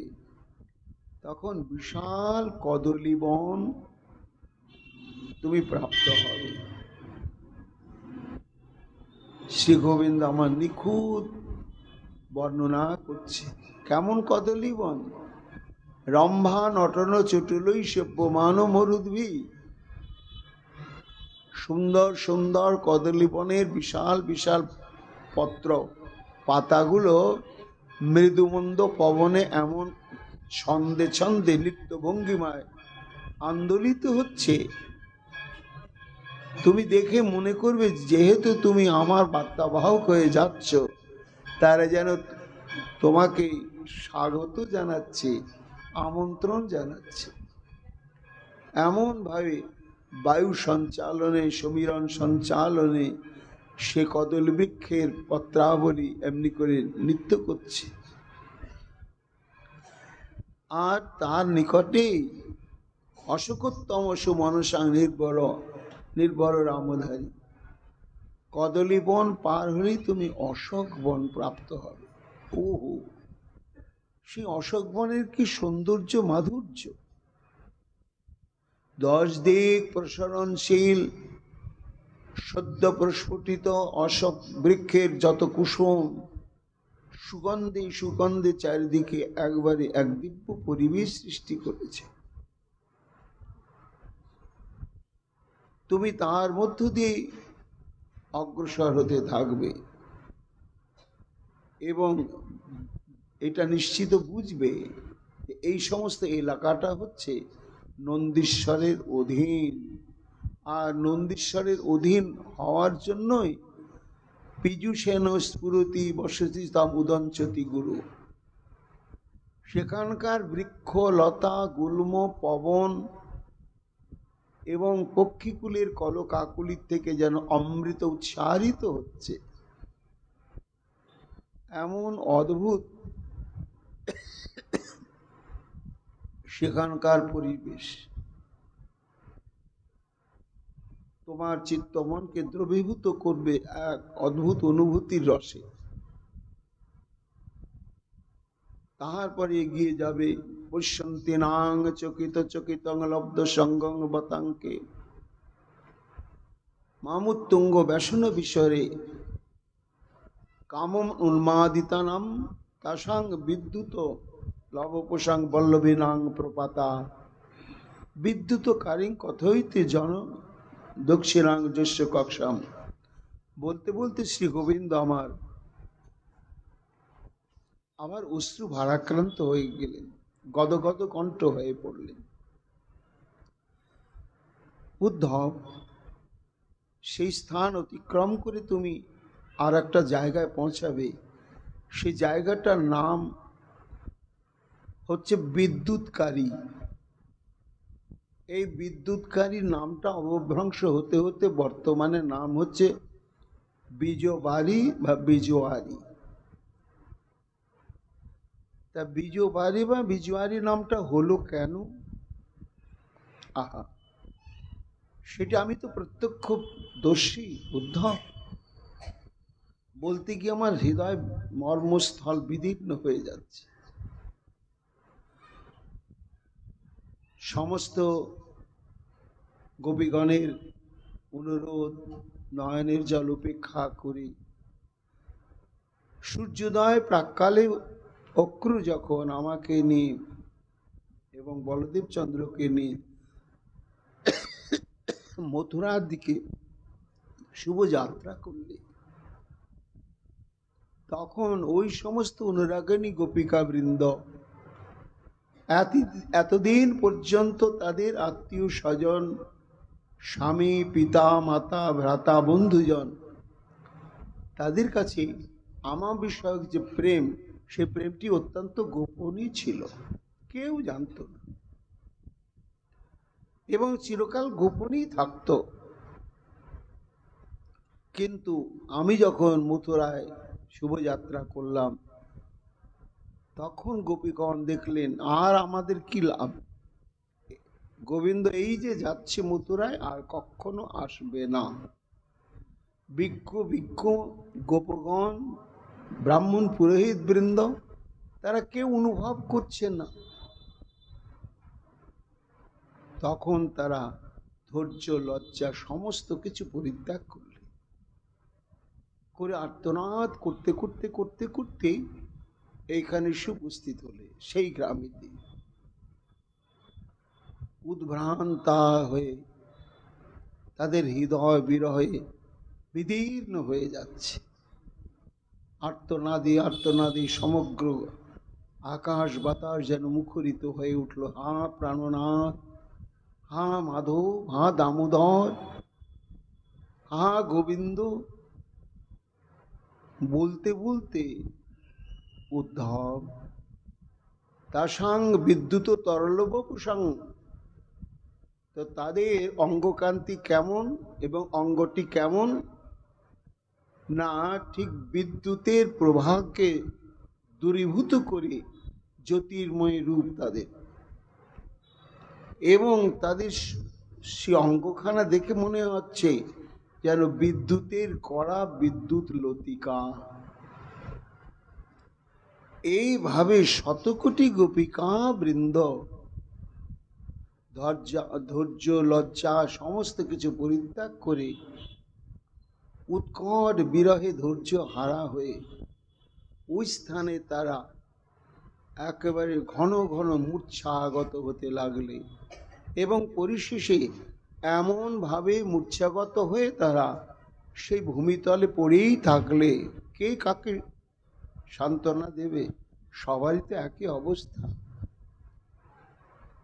তখন বিশাল কদলী বন তুমি প্রাপ্ত হবে। শ্রী গোবিন্দ আমার নিখুঁত বর্ণনা করছে কেমন কদলী বন। রম্ভা নটন চটুলই সেব্যমান মরুদ্ভি। সুন্দর সুন্দর কদলী বনের বিশাল বিশাল পত্র পাতাগুলো মৃদুমন্দ পবনে এমন ছন্দে ছন্দে নৃত্য ভঙ্গিমায় আন্দোলিত হচ্ছে, তুমি দেখে মনে করবে যেহেতু তুমি আমার বার্তাবাহক হয়ে যাচ্ছ, তারা যেন তোমাকে স্বাগত জানাচ্ছে, আমন্ত্রণ জানাচ্ছে। এমন ভাবে বায়ু সঞ্চালনে, সমীরণ সঞ্চালনে সে কদলী বৃক্ষের পত্রাবলী এমনি করে নৃত্য করছে। আর তার নিকটে অশোকোত্তম সুমনসাং নির্ভর রামধারী। কদলী বন পার হলেই তুমি অশোক বন প্রাপ্ত হবে। ওহো, সেই অশোক বনের কি সৌন্দর্য, মাধুর্য! 10 দিক প্রসারণশীল সদ্য প্রস্ফুটিত অশোক বৃক্ষের যত কুসুম সুগন্ধে সুগন্ধে চারিদিকে একবারে এক দিব্য পরিবেশ সৃষ্টি করেছে। তুমি তার মধ্য দিয়ে অগ্রসর হতে থাকবে এবং এটা নিশ্চিত বুঝবে এই সমস্ত এলাকাটা হচ্ছে নন্দীশ্বরের অধীন। আর নন্দীশ্বরের অধীন হওয়ার জন্যই পীযুষেন স্ফুরতি বসতি তাম উদঞ্চতি গুরু। সেখানকার বৃক্ষ লতা গুল্ম পবন এবং পক্ষীকুলের কলকাকুলির থেকে যেন অমৃত উচ্চারিত হচ্ছে, এমন অদ্ভুত সেখানকার পরিবেশ। তোমার চিত্ত মনকে দ্রবীভূত করবে এক অদ্ভুত অনুভূতির রসে। তাহার পরে এগিয়ে যাবে পশ্যন্তি নাং চকিত চকিতং লব্ধ সঙ্গং বতাঙ্কে মামুত্তুঙ্গ ব্যসন বিষয়ে কামম উন্মাদিতানাম তাসাং বিদ্যুত লবপোষাং বল্লভীনাং প্রপাতা। বিদ্যুৎকারী কথইতে জন দক্ষিণাং যস্য কক্ষাম। বলতে বলতে শ্রী গোবিন্দ আমার অশ্রু ভারাক্রান্ত হয়ে গেলেন, গদগদ কণ্ঠ হয়ে পড়লেন। উদ্ধব, সেই স্থান অতিক্রম করে তুমি আর একটা জায়গায় পৌঁছাবে। সেই জায়গাটার নাম হচ্ছে বিদ্যুৎকারী। এই বিদ্যুৎকারী নামটা অবভ্রংশ হতে হতে বর্তমানে নাম হচ্ছে বিজবাড়ি বা বিজওয়ারি। তা বিজবাড়ি বা বিজওয়ারি নামটা হলো কেন? আহা, সেটা আমি তো প্রত্যক্ষদর্শী উদ্ধব। বলতে গিয়ে আমার হৃদয় মর্মস্থল বিদীর্ণ হয়ে যাচ্ছে। সমস্ত গোপীগণের অনুরোধ নয়নের জল উপেক্ষা করে সূর্যোদয় প্রাক্কালে অক্রু যখন আমাকে নিয়ে এবং বলদেব চন্দ্রকে নিয়ে মথুরার দিকে শুভযাত্রা করলে, তখন ওই সমস্ত অনুরাগিনী গোপিকা বৃন্দ এতদিন পর্যন্ত তাদের আত্মীয় স্বজন, স্বামী, পিতা, মাতা, ভ্রাতা, বন্ধুজন, তাদের কাছে আমার বিষয়ক যে প্রেম, সে প্রেমটি অত্যন্ত গোপনই ছিল, কেউ জানত না এবং চিরকাল গোপনই থাকত। কিন্তু আমি যখন মথুরায় শুভযাত্রা করলাম, তখন গোপীগণ দেখলেন আর আমাদের কি লাভ, গোবিন্দ এই যে যাচ্ছে মথুরায় আর কখনো আসবে না। ভিক্ষু ভিক্ষু গোপগণ, ব্রাহ্মণ পুরোহিত বৃন্দ, তারা কেউ অনুভব করছে না। তখন তারা ধৈর্য লজ্জা সমস্ত কিছু পরিত্যাগ করলে, করে আর্তনাদ করতে করতে করতে করতে এইখানে উপস্থিত হলে সেই গ্রামেতে। উদ্ভ্রান্তা হয়ে তাদের হৃদয় বিরহে বিদীর্ণ হয়ে যাচ্ছে। আর্তনাদী আর্তনাদী সমগ্র আকাশ বাতাস যেন মুখরিত হয়ে উঠল। হা প্রাণনাথ, হা মাধব, হা দামোদর, হা গোবিন্দ বলতে বলতে উদ্ধব তাসাং বিদ্যুৎ তরল বপুসাং, তো তাদের অঙ্গকান্তি কেমন এবং অঙ্গটি কেমন না, ঠিক বিদ্যুতের প্রভাবকে দূরীভূত করে জ্যোতির্ময় রূপ তাদের। এবং তাদের সে অঙ্গখানা দেখে মনে হচ্ছে যেন বিদ্যুতের কড়া বিদ্যুৎ লতিকা। এইভাবে শতকোটি গোপিকা বৃন্দ ধৈর্য লজ্জা সমস্ত কিছু পরিত্যাগ করে উৎকট বিরহে ধৈর্য হারা হয়ে ওই স্থানে তারা একেবারে ঘন ঘন মূর্ছাগত হতে লাগলে। এবং পরিশেষে এমনভাবে মূর্ছাগত হয়ে তারা সেই ভূমিতলে পড়েই থাকলে। কে কাকে সান্ত্বনা দেবে? সবারই তো একই অবস্থা।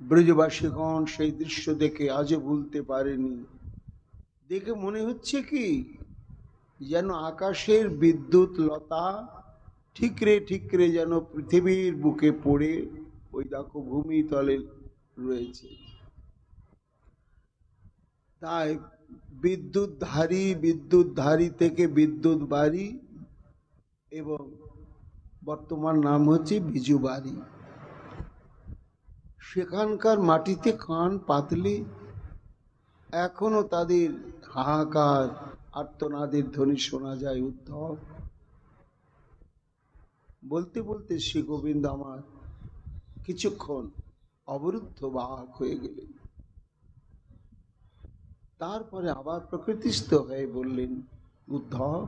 ব্রজবাসীগণ সেই দৃশ্য দেখে আজও ভুলতে পারেনি। দেখে মনে হচ্ছে কি যেন আকাশের বিদ্যুৎ লতা ঠিকরে ঠিকরে যেন পৃথিবীর বুকে পড়ে ওই দেখো ভূমিতলে রয়েছে। তাই বিদ্যুৎধারী থেকে বিদ্যুৎ বাড়ি, এবং বর্তমান নাম হচ্ছে বিজু বাড়ি। সেখানকার মাটিতে কান পাতলে এখনো তাদের হাহাকার আর্তনাদের ধ্বনি শোনা যায়। উদ্ধব বলতে বলতে শ্রী গোবিন্দ আমার কিছুক্ষণ অবরুদ্ধ বাক হয়ে গেলেন। তারপরে আবার প্রকৃতিস্থ হয়ে বললেন, উদ্ধব,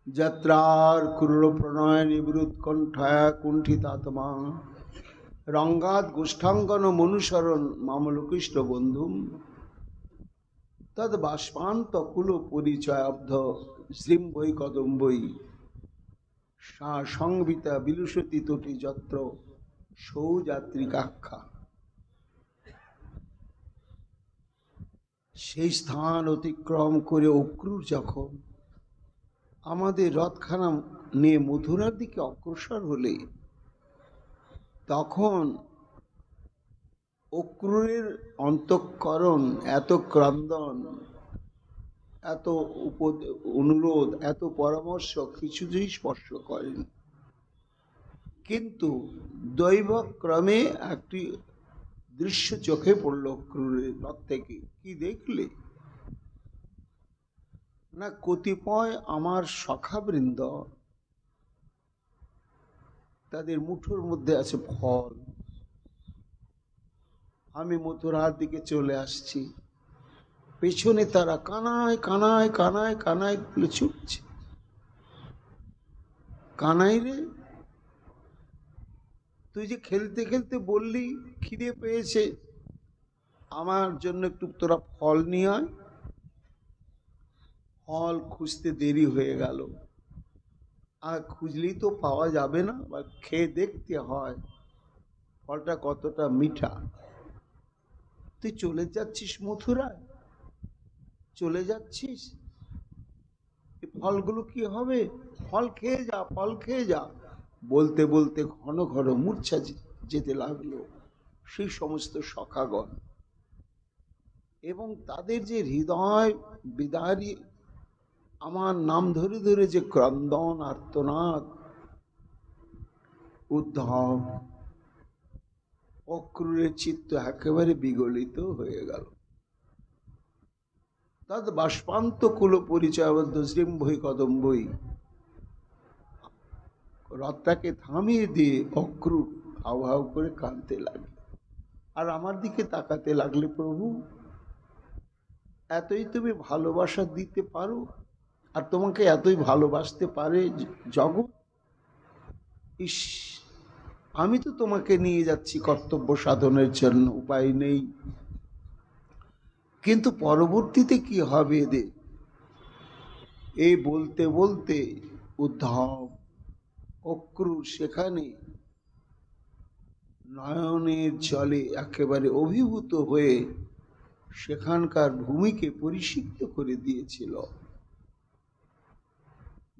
যাত্রার ক্রূর প্রণয় নিবৃত কণ্ঠায় কুণ্ঠিতাত্মা রঙ্গাত গোষ্ঠাঙ্গন মনুসরণ মামলকৃষ্ট বন্ধুম তদ বাষ্পান্ত কুল পরিচয়াব্ধ শৃম্ভৈ কদম্বৈ সা সংবিতা বিলুষতি তটি যত্র সৌযাত্রিকাখ্যা। সেই স্থান অতিক্রম করে অক্রূর যখন আমাদের রথখানা নিয়ে মথুরার দিকে অগ্রসর হলে, তখন অক্রূরের অন্তঃকরণ এত ক্রন্দন, এত অনুরোধ, এত পরামর্শ কিছুতেই স্পর্শ করেন। কিন্তু দৈবক্রমে একটি দৃশ্য চোখে পড়ল অক্রূরের রথ থেকে। কি দেখলে না, কতিপয় আমার সখাবৃন্দ, তাদের মুঠোর মধ্যে আছে ফল। আমি মথুরার দিকে চলে আসছি, পেছনে তারা কানায় কানায় কানায় কানায় বলে ছুটছে। কানাই রে, তুই যে খেলতে খেলতে বললি খিদে পেয়েছে, আমার জন্য একটু তোরা ফল নিয়ে আয়। ফল খুঁজতে দেরি হয়ে গেল, আর খুঁজলেই তো পাওয়া যাবে না, বা খেয়ে দেখতে হয় ফলটা কতটা মিঠা। তুই চলে যাচ্ছিস মথুরায়, চলে যাচ্ছিস, ফলগুলো কি হবে? ফল খেয়ে যা, ফল খেয়ে যা। বলতে বলতে ঘন ঘন মূর্ছা যেতে লাগলো সেই সমস্ত সখাগণ। এবং তাদের যে হৃদয় বিদারী আমার নাম ধরে ধরে যে ক্রন্দন আর্তনাদ, উদ্ধব অক্রূরের চিত্ত একেবারে বিগলিত হয়ে গেল। তদ বাষ্পান্ত কুল পরিচয়বদ্ধ শৃম্ভই কদম্বই, রথটাকে থামিয়ে দিয়ে অক্রূর হাউ হাউ করে কাঁদতে লাগলো। আর আমার দিকে তাকাতে লাগলে, প্রভু এতই তুমি ভালোবাসা দিতে পারো, আর তোমাকে এতই ভালোবাসতে পারে জগৎ। ইস, আমি তো তোমাকে নিয়ে যাচ্ছি কর্তব্য সাধনের জন্য, উপায় নেই, কিন্তু পরবর্তীতে কি হবে এদের। এই বলতে বলতে উদ্ধব অক্রূর সেখানে নয়নের জলে একেবারে অভিভূত হয়ে সেখানকার ভূমিকে পরিষিক্ত করে দিয়েছিল।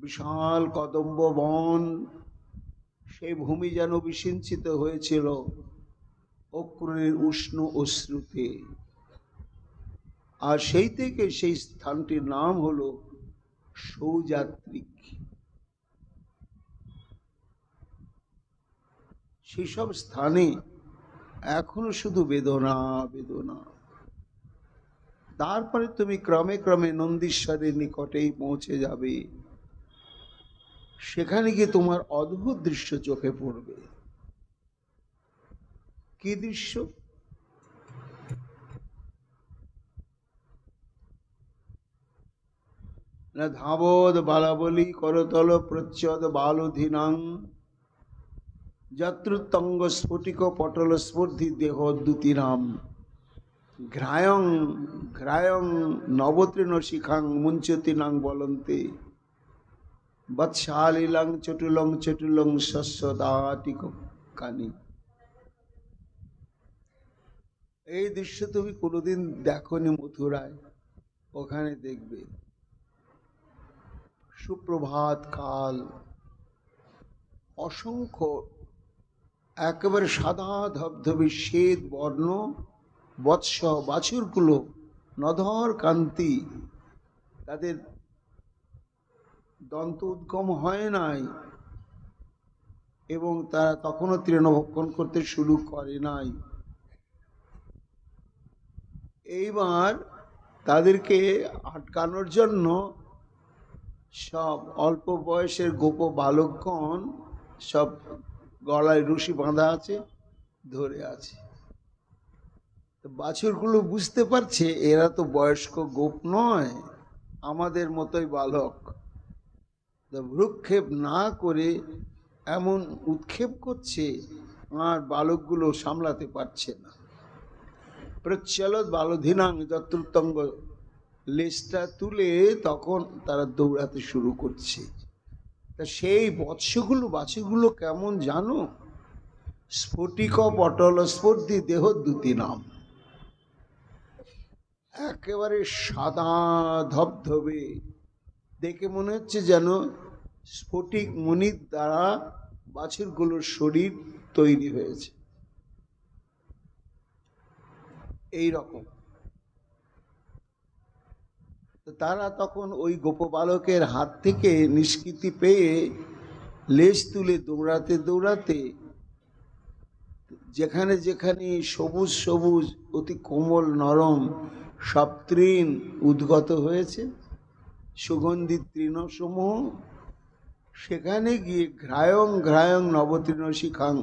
বিশাল কদম্ব বন, সেই ভূমি যেন বিসিঞ্চিত হয়েছিল অক্রূরের উষ্ণ অশ্রুতে। আর সেই থেকে সেই স্থানটির নাম হলো সৌযাত্রিক। সেই সব স্থানে এখনো শুধু বেদনা বেদনা। তারপরে তুমি ক্রমে ক্রমে নন্দীশ্বরের নিকটেই পৌঁছে যাবে। সেখানে গিয়ে তোমার অদ্ভুত দৃশ্য চোখে পড়বে। কি দৃশ্য? না ধাবদ বালাবলী করতল প্রচ্ছদ বালধীনাং যত্রুত্তঙ্গ স্ফটিক পটল স্ফূর্তি দেহ দ্যুতিনাম ঘ্রায়ং ঘ্রায়ং নবতৃণ শিখাং মুঞ্চতিনাং বলন্তে বৎসালিলাং চটুলং চটুলং শস্যদাটিক কানি। এই দৃশ্য তুমি কোনোদিন দেখোনি মথুরায়, ওখানে দেখবে। সুপ্রভাত কাল, অসংখ্য একেবারে সাদা ধবধবে শ্বেত বর্ণ বৎস বাছুরগুলো, নধর কান্তি, তাদের দন্ত উদ্গম হয় নাই এবং তারা তখনও তৃণভক্ষণ করতে শুরু করে নাই। এইবার তাদেরকে আটকানোর জন্য সব অল্প বয়সের গোপ বালকগণ সব গলায় রশি বাঁধা আছে, ধরে আছে। বাছুরগুলো বুঝতে পারছে এরা তো বয়স্ক গোপ নয়, আমাদের মতোই বালক। ভ্রুক্ষেপ না করে এমন উৎক্ষেপ করছে, আর বালকগুলো সামলাতে পারছে না। প্রচ্ছলদ বালধীনাং যত্রুত্তঙ্গ, লেজটা তুলে তখন তারা দৌড়াতে শুরু করছে। তা সেই বাছুরগুলো কেমন জানো? স্ফটিক পটল স্ফূর্তি দেহ দ্যুতিনাম, একেবারে সাদা ধবধবে, দেখে মনে হচ্ছে যেন স্ফটিক মণির দ্বারা বাছুরগুলোর শরীর তৈরি হয়েছে। এই রকম তারা তখন ওই গোপবালকের হাত থেকে নিষ্কৃতি পেয়ে লেজ তুলে দৌড়াতে দৌড়াতে যেখানে যেখানে সবুজ সবুজ অতি কোমল নরম সব তৃণ উদ্গত হয়েছে, সুগন্ধি তৃণসমূহ, সেখানে গিয়ে ঘ্রায়ং ঘ্রায়ং নবতৃণ শিখাং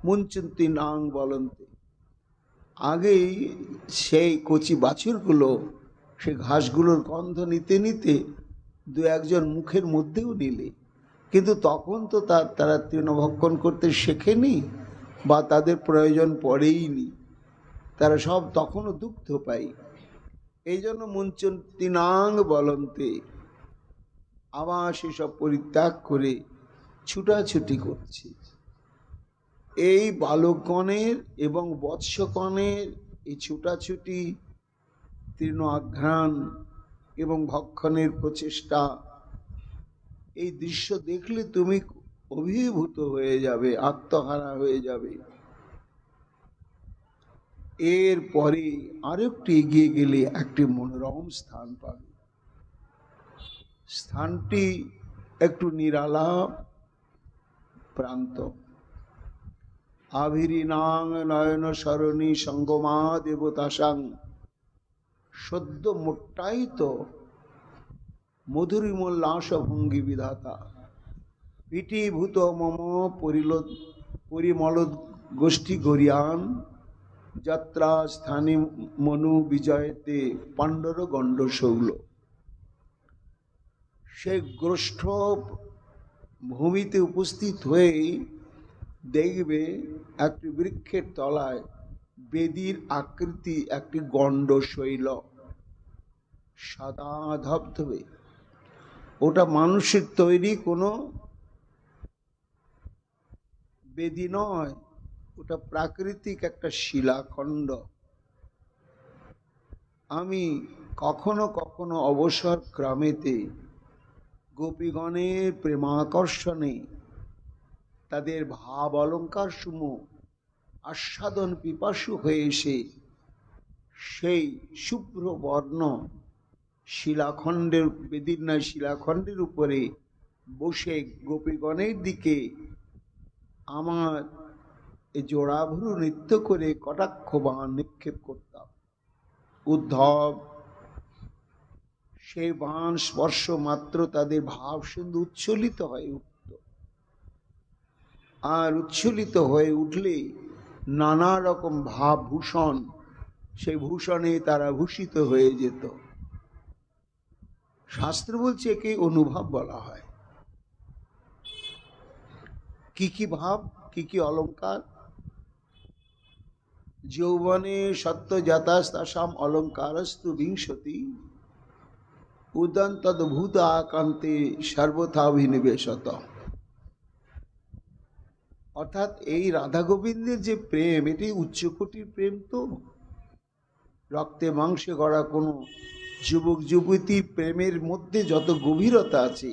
মুঞ্চন্তি নাং বলন্তে, আগেই সেই কচি বাছুরগুলো সে ঘাসগুলোর গন্ধ নিতে নিতে দু একজন মুখের মধ্যেও নিলে, কিন্তু তখন তো তারা তৃণভক্ষণ করতে শেখেনি বা তাদের প্রয়োজন পড়েইনি, তারা সব তখনও দুগ্ধ পায়। এই জন্য মুঞ্চন্তি নাং বলন্তে, আবার সেসব পরিত্যাগ করে ছুটাছুটি করছে। এই বালকগণের এবং বৎসকণের এই ছুটাছুটি, তৃণ আঘ্রাণ এবং ভক্ষণের প্রচেষ্টা, এই দৃশ্য দেখলে তুমি অভিভূত হয়ে যাবে, আত্মহারা হয়ে যাবে। এরপরে আরেকটু এগিয়ে গেলে একটি মনোরম স্থান পাবে। স্থানটি একটু নিরালাপ প্রান্ত। আভিরিনাং নয়ন সরণী সঙ্গমা দেবতাসাং, সদ্য মোট্টায়িত মধুরিমোল্লাস ভঙ্গি বিধাতা, পিটিভূত মম পরিমল গোষ্ঠী গরিয়ান, যাত্রা স্থানে মনু বিজয়তে পাণ্ডর গণ্ড শৌল। সেই গ্রষ্ঠ ভূমিতে উপস্থিত হয়ে দেখবে একটি বৃক্ষের তলায় বেদির আকৃতি একটি গণ্ড শৈল, সাদা ধবধবে। ওটা মানুষের তৈরি কোনো বেদি নয়, ওটা প্রাকৃতিক একটা শিলাখণ্ড। আমি কখনো কখনো অবসর ক্রমেতে গোপীগণের প্রেমাকর্ষণে তাদের ভাব অলঙ্কার সমূহ আস্বাদন পিপাসু হয়ে এসে সেই শুভ্র বর্ণ শিলাখণ্ডের, বেদির নয় শিলাখণ্ডের উপরে বসে গোপীগণের দিকে আমার এই জোড়াভুরু নৃত্য করে কটাক্ষ বাণ নিক্ষেপ করতাম। উদ্ধব সেই বাণ স্পর্শ মাত্র তাদের ভাব সিন্ধু উচ্ছ্বলিত হয়ে উঠত, আর উচ্ছ্বলিত হয়ে উঠলে নানা রকম ভাব ভূষণ, সেই ভূষণে তারা ভূষিত হয়ে যেত। শাস্ত্র বলছে একে অনুভব বলা হয়। কি কি ভাব, কি কি অলঙ্কার? যৌবনে সত্য জাতাস্তাসাম অলঙ্কারস্তু বিংশতি, উদন্তদ্ভূত আকান্তে সর্বথাভিনিবেশত। অর্থাৎ এই রাধা গোবিন্দের যে প্রেম, এটি উচ্চকোটির প্রেম। তো রক্তে মাংসে গড়া কোনো যুবক যুবতীর প্রেমের মধ্যে যত গভীরতা আছে,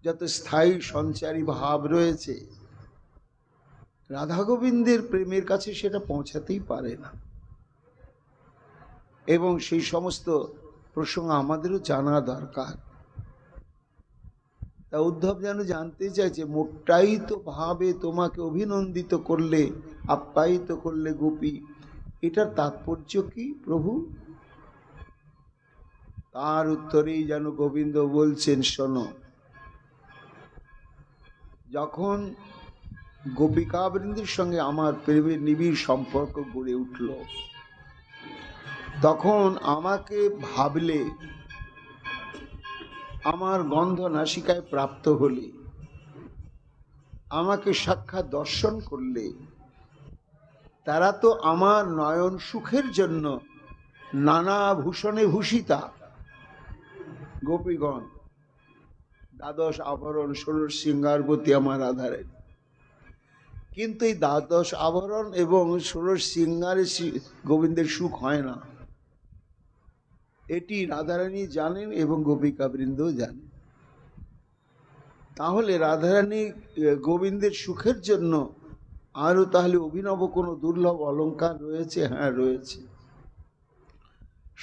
যত স্থায়ী সঞ্চারী ভাব রয়েছে, রাধা গোবিন্দের প্রেমের কাছে সেটা পৌঁছাতেই পারে না। এবং সেই সমস্ত প্রসঙ্গ আমাদেরও জানা দরকার। তা উদ্ধব যেন জানতে চাইছে, মোট্টায়িত ভাবে তোমাকে অভিনন্দিত করলে, আপ্যায়িত করলে গোপী, এটার তাৎপর্য কি প্রভু? তার উত্তরেই যেন গোবিন্দ বলছেন, শোনো, যখন গোপিকাবৃন্দের সঙ্গে আমার প্রেমের নিবিড় সম্পর্ক গড়ে উঠল, তখন আমাকে ভাবলে, আমার গন্ধ নাসিকায় প্রাপ্ত হলে, আমাকে সাক্ষাৎ দর্শন করলে, তারা তো আমার নয়ন সুখের জন্য নানা ভূষণে ভূষিতা। গোপীগণ দ্বাদশ আভরণ ষোড়শ শৃঙ্গারবতী আমার আধারে, কিন্তু এই দ্বাদশ আভরণ এবং ষোড়শ শৃঙ্গারে গোবিন্দের সুখ হয় না, এটি রাধারানী জানেন এবং গোপিকাবৃন্দ জানেন। তাহলে রাধারানী গোবিন্দের সুখের জন্য আরও তাহলে অভিনব কোনো দুর্লভ অলঙ্কার রয়েছে? হ্যাঁ, রয়েছে।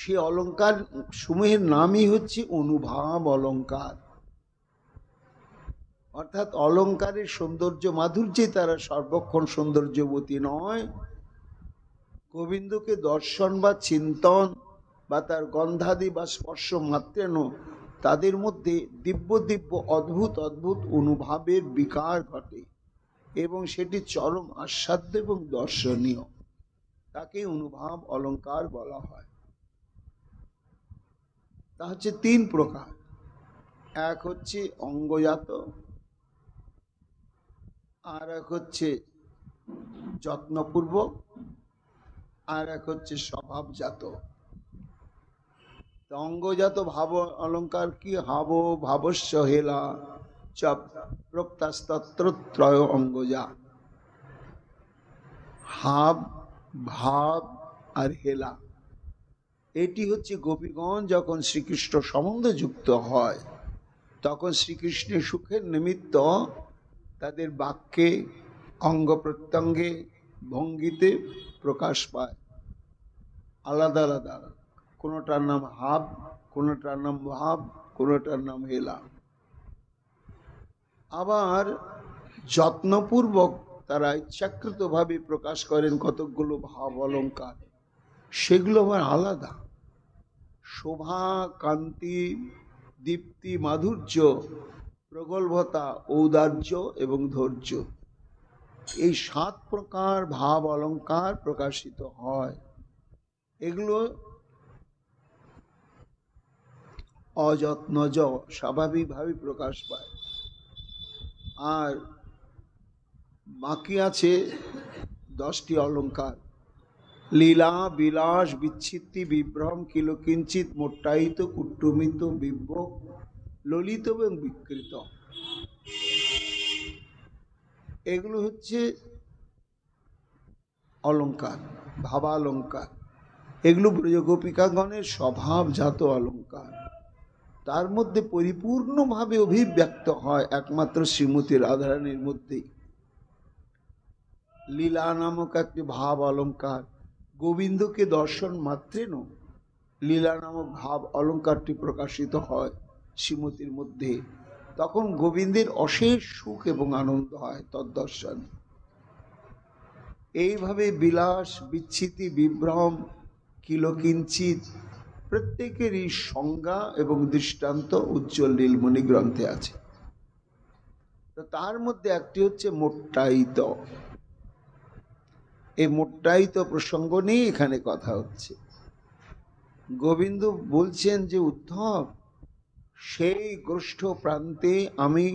সে অলঙ্কার সমূহের নামই হচ্ছে অনুভাব অলঙ্কার। অর্থাৎ অলঙ্কারের সৌন্দর্য মাধুর্যে তারা সর্বক্ষণ সৌন্দর্যবতী নয়, গোবিন্দকে দর্শন বা চিন্তন বা তার গন্ধাদি বা স্পর্শ মাত্রেন তাদের মধ্যে দিব্য দিব্য অদ্ভুত অদ্ভুত অনুভাবের বিকার ঘটে, এবং সেটি চরম আস্বাদ্য এবং দর্শনীয়। তাকে অনুভাব অলঙ্কার বলা হয়। তা হচ্ছে তিন প্রকার। এক হচ্ছে অঙ্গজাত, আর এক হচ্ছে যত্নপূর্বক, আর এক হচ্ছে স্বভাবজাত। অঙ্গজাত ভাব অলঙ্কার কি? হাব ভাবস্য হেলা চ প্রক্তাস্তত্রত্রয় অঙ্গজা। হাব, ভাব আর হেলা, এটি হচ্ছে গোপীগণ যখন শ্রীকৃষ্ণ সম্বন্ধে যুক্ত হয়, তখন শ্রীকৃষ্ণের সুখের নিমিত্ত তাদের বাক্যে, অঙ্গ প্রত্যঙ্গে, ভঙ্গিতে প্রকাশ পায়। আলাদা আলাদা, কোনোটার নাম হাব, কোনোটার নাম ভাব, কোনোটার নাম হেলা। আবার যত্নপূর্বক তারা ইচ্ছাকৃতভাবে প্রকাশ করেন কতকগুলো ভাব অলঙ্কার, সেগুলো আবার আলাদা। শোভা, কান্তি, দীপ্তি, মাধুর্য, প্রগল্ভতা, ঔদার্য এবং ধৈর্য, এই 7 প্রকার ভাব অলঙ্কার প্রকাশিত হয়। এগুলো অযত্নজ স্বাভাবিকভাবে প্রকাশ পায়। আর বাকি আছে 10টি অলঙ্কার: লীলা, বিলাস, বিচ্ছিত্তি, বিভ্রম, কিলকিঞ্চিত, মোট্টায়িত, কুট্টুমিত, বিভ্রম, ললিত এবং বিকৃত। এগুলো হচ্ছে অলঙ্কার, ভাবালঙ্কার। এগুলো ব্রজগোপিকাগণের স্বভাবজাত অলঙ্কার। তার মধ্যে পরিপূর্ণভাবে অভিব্যক্ত হয় একমাত্র শ্রীমতী রাধারানীর মধ্যেই। লীলা নামক একটি ভাব অলঙ্কার, গোবিন্দকে দর্শন মাত্রেন লীলা নামক ভাব অলঙ্কারটি প্রকাশিত হয় শ্রীমতীর মধ্যে। তখন গোবিন্দের অশেষ সুখ এবং আনন্দ হয় তদ্দর্শনে। এইভাবে বিলাস, বিচ্ছিতি, বিভ্রম, কিলকিঞ্চিত প্রত্যেকেরই সংজ্ঞা এবং দৃষ্টান্ত উজ্জ্বল নীলমণি গ্রন্থে আছে। তো তার মধ্যে একটি হচ্ছে মোট্টায়িত। এই মোট্টায়িত প্রসঙ্গ নিয়ে এখানে কথা হচ্ছে। গোবিন্দ বলছেন যে উদ্ধব, সেই গোষ্ঠ প্রান্তে আমি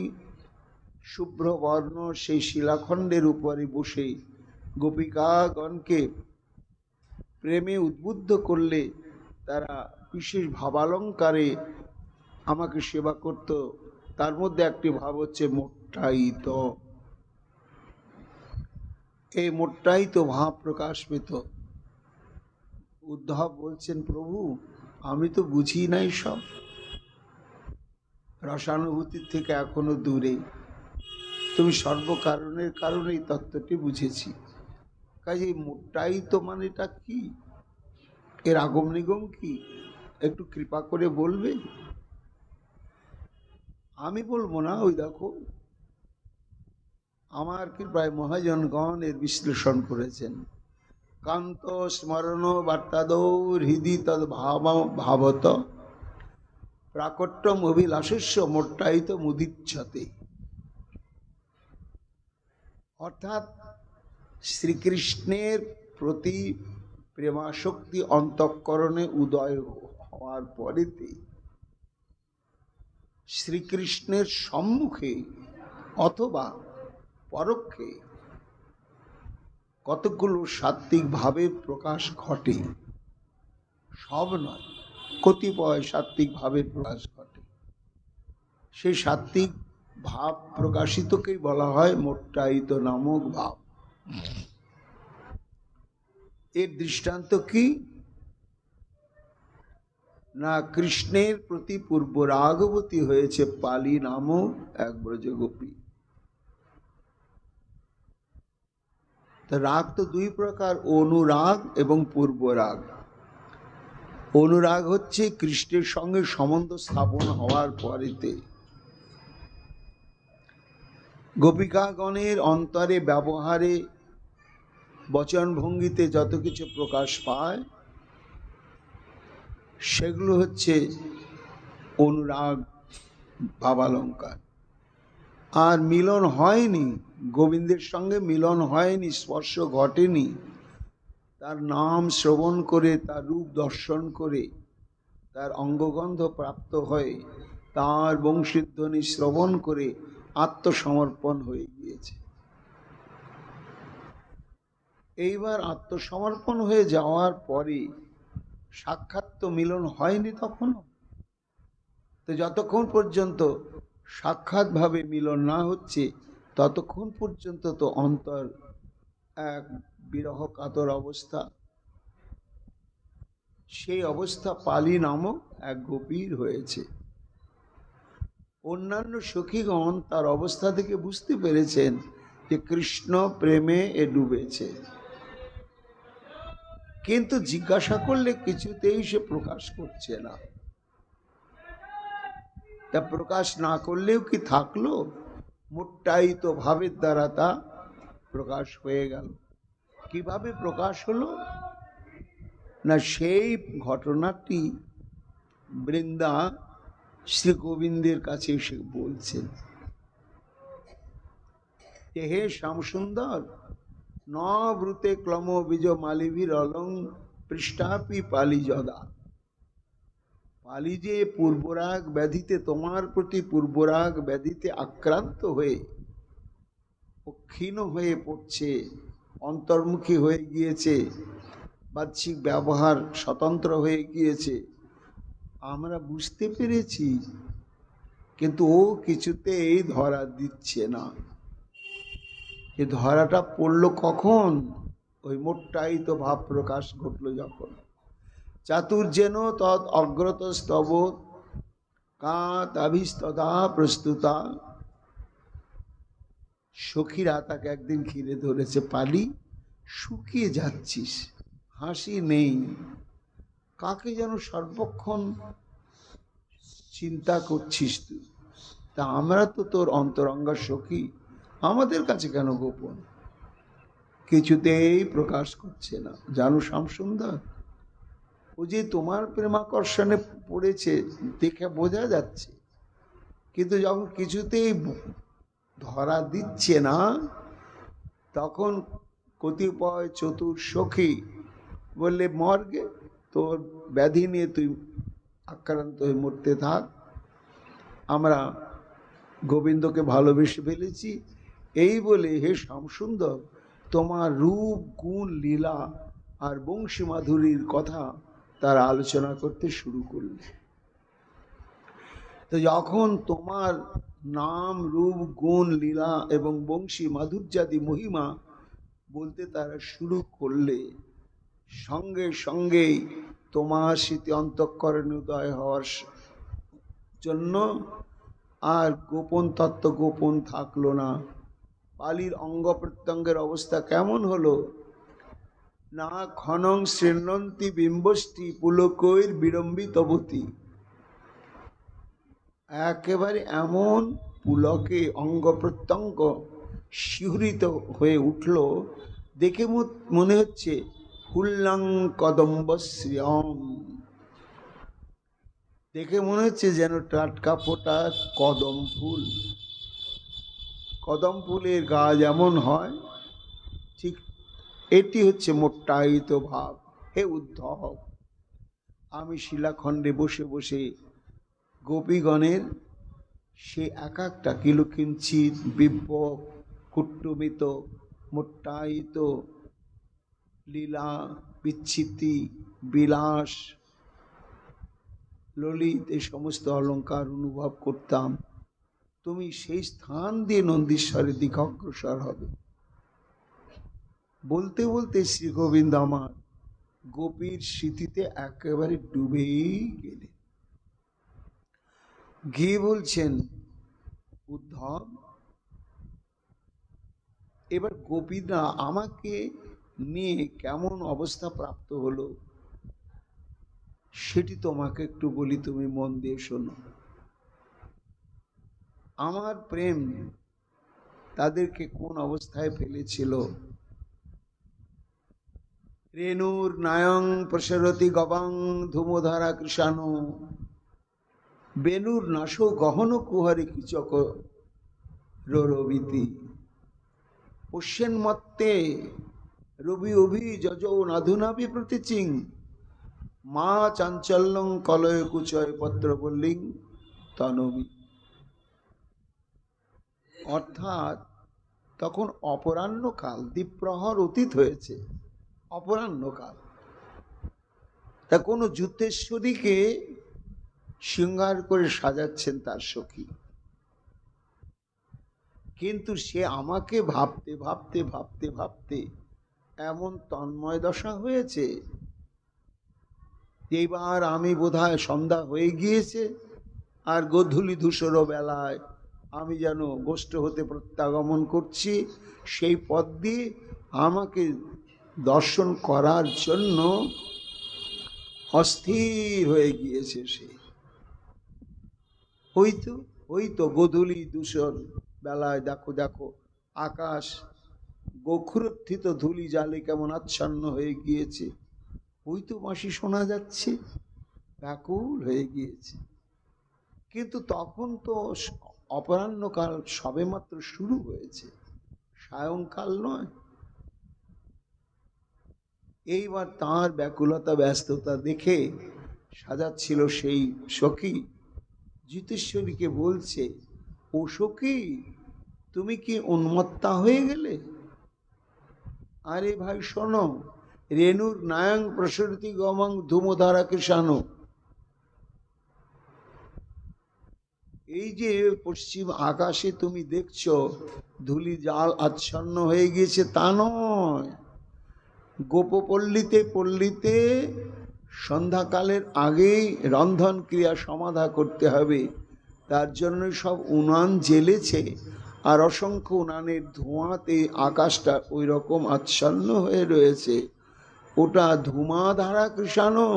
শুভ্রবর্ণ সেই শিলাখণ্ডের উপরে বসে গোপিকাগণকে প্রেমে উদ্বুদ্ধ করলে তারা বিশেষ ভাবালঙ্কারে আমাকে সেবা করত। তার মধ্যে একটি ভাব হচ্ছে মোট্টায়িত। এই মোট্টায়িত ভাব প্রকাশ পেত। উদ্ধব বলছেন, প্রভু আমি তো বুঝি নাই, সব রসানুভূতির থেকে এখনো দূরে। তুমি সর্বকারণের কারণে এই তত্ত্বটি বুঝেছি। কাজে মোট্টায়িত মানেটা কি, এর আগম নিগম কি, একটু কৃপা করে বলবে? আমি বলবো না, ওই দেখো আমার কৃপায় মহাজনগণ এর বিশ্লেষণ করেছেন। কান্ত স্মরণ বার্তাদৌ হৃদি তদ ভাবত প্রাকট্যম অভিলাষস্য মোট্টায়িত মুদিচ্ছতে। অর্থাৎ শ্রীকৃষ্ণের প্রতি প্রেমাশক্তি অন্তঃকরণে উদয় হওয়ার পরেতে শ্রীকৃষ্ণের সম্মুখে অথবা পরোক্ষে কতগুলো সাত্ত্বিক ভাবের প্রকাশ ঘটে। সব নয়, কতিপয় সাত্ত্বিক ভাবের প্রকাশ ঘটে। সেই সাত্ত্বিক ভাব প্রকাশিতকেই বলা হয় মোট্টায়িত নামক ভাব। এর দৃষ্টান্ত কি না, কৃষ্ণের প্রতি পূর্ব রাগবতী হয়েছে পালি নামক এক ব্রজগোপী। রাগ তো 2 প্রকার, অনুরাগ এবং পূর্ব রাগ। অনুরাগ হচ্ছে কৃষ্ণের সঙ্গে সম্বন্ধ স্থাপন হওয়ার পরেতে গোপিকাগণের অন্তরে, ব্যবহারে, বচন ভঙ্গিতে যত কিছু প্রকাশ পায় সেগুলো হচ্ছে অনুরাগ ভাবালঙ্কার। আর মিলন হয়নি, গোবিন্দের সঙ্গে মিলন হয়নি, স্পর্শ ঘটেনি, তার নাম শ্রবণ করে, তার রূপ দর্শন করে, তার অঙ্গগন্ধ প্রাপ্ত হয়ে, তার বংশীধ্বনি শ্রবণ করে আত্মসমর্পণ হয়ে গিয়েছে। এইবার আত্মসমর্পণ হয়ে যাওয়ার পরে সাক্ষাৎ তো মিলন হয়নি তখনও। তো যতক্ষণ পর্যন্ত সাক্ষাৎভাবে মিলন না হচ্ছে ততক্ষণ পর্যন্ত তো অন্তর এক বিরহ কাতর অবস্থা। সেই অবস্থা পালি নামক এক গোপীর হয়েছে। অন্যান্য সখীগণ তার অবস্থা থেকে বুঝতে পেরেছেন যে কৃষ্ণ প্রেমে এ ডুবেছে, কিন্তু জিজ্ঞাসা করলে কিছুতেই সে প্রকাশ করছে না। তা প্রকাশ না করলেও কি থাকলো? মুট্টায়িত ভাবের দ্বারা তা প্রকাশ হয়ে গেল। কিভাবে প্রকাশ হলো? না, সেই ঘটনাটি বৃন্দা শ্রী গোবিন্দের কাছে এসে বলছেন যে, হে শ্যামসুন্দর, ন ব্রুতে ক্লম বীজ মালিভীর অলং পৃষ্ঠাপি পালি যদা। পালি যে পূর্বরাগ ব্যাধিতে, তোমার প্রতি পূর্বরাগ ব্যাধিতে আক্রান্ত হয়ে ক্ষীণ হয়ে পড়ছে, অন্তর্মুখী হয়ে গিয়েছে, বাহ্যিক ব্যবহার স্বতন্ত্র হয়ে গিয়েছে, আমরা বুঝতে পেরেছি, কিন্তু ও কিছুতেই ধরা দিচ্ছে না। এ ধরাটা পড়লো কখন? ওই মোট্টায়িত ভাব প্রকাশ ঘটল যখন। চাতুর্যেন তদ অগ্রতস্তব কাতাভিস্তদা প্রস্তুতা। সখীরা তাকে একদিন ঘিরে ধরেছে, পালি শুকিয়ে যাচ্ছিস, হাসি নেই, কাকে যেন সর্বক্ষণ চিন্তা করছিস তুই, তা আমরা তো তোর অন্তরঙ্গা সখী, আমাদের কাছে কেন গোপন? কিছুতেই প্রকাশ করছে না। জানো শ্যামসুন্দর, ও যে তোমার প্রেমাকর্ষণে পড়েছে দেখে বোঝা যাচ্ছে, কিন্তু যখন কিছুতেই ধরা দিচ্ছে না, তখন কতিপয় চতুর সখী বললে, মর্গে তোর ব্যাধি নিয়ে তুই আক্রান্ত হয়ে মরতে থাক, আমরা গোবিন্দকে ভালোবেসে ফেলেছি। এই বলে হে শ্যামসুন্দর, তোমার রূপ গুণ লীলা আর বংশী মাধুরীর কথা তারা আলোচনা করতে শুরু করলে। তো যখন তোমার নাম, রূপ, গুণ, লীলা এবং বংশী মাধুর্যাদি মহিমা বলতে তারা শুরু করলে, সঙ্গে সঙ্গেই তোমার স্মৃতি অন্তঃকরণে উদয় হওয়ার জন্য আর গোপন তত্ত্ব গোপন থাকলো না। পালির অঙ্গ প্রত্যঙ্গের অবস্থা কেমন হলো? না ক্ষণং শৃণ্বন্তি বিম্বষ্টি পুলকৈর বিড়ম্বিতবতী। একেবারে এমন পুলকে অঙ্গ প্রত্যঙ্গ শিহরিত হয়ে উঠল, দেখে মনে হচ্ছে ফুল্লাং কদম্ব শ্রিয়ম। দেখে মনে হচ্ছে যেন টাটকা ফোটা কদম ফুল। কদম ফুলের গা যেমন হয়, ঠিক এটি হচ্ছে মোট্টায়িত ভাব। হে উদ্ধব, আমি শিলাখণ্ডে বসে বসে গোপীগণের সে এক একটা কিলুকিঞ্চিত বিব্ব কুট্টুমিত মোট্টায়িত লীলা, বিচ্ছিতি, বিলাস, ললিত এই সমস্ত অলঙ্কার অনুভব করতাম। তুমি সেই স্থান দিয়ে নন্দীশ্বরের দিকে অগ্রসর হবে। বলতে বলতে শ্রী গোবিন্দ আমার গোপীর স্মৃতিতে একেবারে ডুবেই গেলে। গিয়ে বলছেন, উদ্ধব, এবার গোপীরা আমাকে নিয়ে কেমন অবস্থা প্রাপ্ত হলো সেটি তোমাকে একটু বলি, তুমি মন দিয়ে শোনো। আমার প্রেম তাদেরকে কোন অবস্থায় ফেলেছিল? রেণুর নায়ং প্রসরতি গবাং ধূমধারা কৃষাণু। বেনুর নাশ গহন কুহারি কিচক রবিতি। পশ্যেন মত্তে রবি অভি যজৌ নাধুনাভি প্রতিচিং মা চাঞ্চল্যং কলয় কুচয় পত্র বল্লিং তনবি। অর্থাৎ তখন অপরাহ্নকাল, দ্বীপ্রহর অতীত হয়েছে, অপরাহ্নকাল। তা কোনো যুদ্ধেশ্বরীকে শৃঙ্গার করে সাজাচ্ছেন তার সখী, কিন্তু সে আমাকে ভাবতে ভাবতে ভাবতে ভাবতে এমন তন্ময় দশা হয়েছে, এইবার আমি বোধহয় সন্ধ্যা হয়ে গিয়েছে, আর গোধূলি ধূসর বেলায় আমি যেন গোষ্ঠ হতে প্রত্যাগমন করছি, সেই পথ দিয়ে আমাকে দর্শন করার জন্য অস্থির হয়ে গিয়েছে সে। ওই তো ওই তো গোধূলি দূষণ বেলায় দেখো দেখো আকাশ গোখরোত্থিত ধূলি জালে কেমন আচ্ছন্ন হয়ে গিয়েছে। ওই তো বাঁশি শোনা যাচ্ছে, ব্যাকুল হয়ে গিয়েছে। কিন্তু তখন তো অপরাহ্নকাল সবেমাত্র শুরু হয়েছে, সায়ংকাল নয়। এইবার তাঁর ব্যাকুলতা ব্যস্ততা দেখে সাজাচ্ছিল সেই সখী জিতেশ্বরীকে বলছে, ও সখী, তুমি কি উন্মত্তা হয়ে গেলে? আরে ভাই শোনো, রেণুর নায়ং প্রসরতি গমং ধূমধারা কৃষাণু, এই যে পশ্চিম আকাশে তুমি দেখছো ধূলি জাল আচ্ছন্ন হয়ে গিয়েছে, তা নয়। গোপপল্লীতে পল্লীতে সন্ধ্যাকালের আগেই রন্ধন ক্রিয়া সমাধা করতে হবে। তার জন্য সব উনান জ্বেলেছে, আর অসংখ্য উনানের ধোঁয়াতে আকাশটা ওই রকম আচ্ছন্ন হয়ে রয়েছে। ওটা ধূমাধারা কৃষাণু।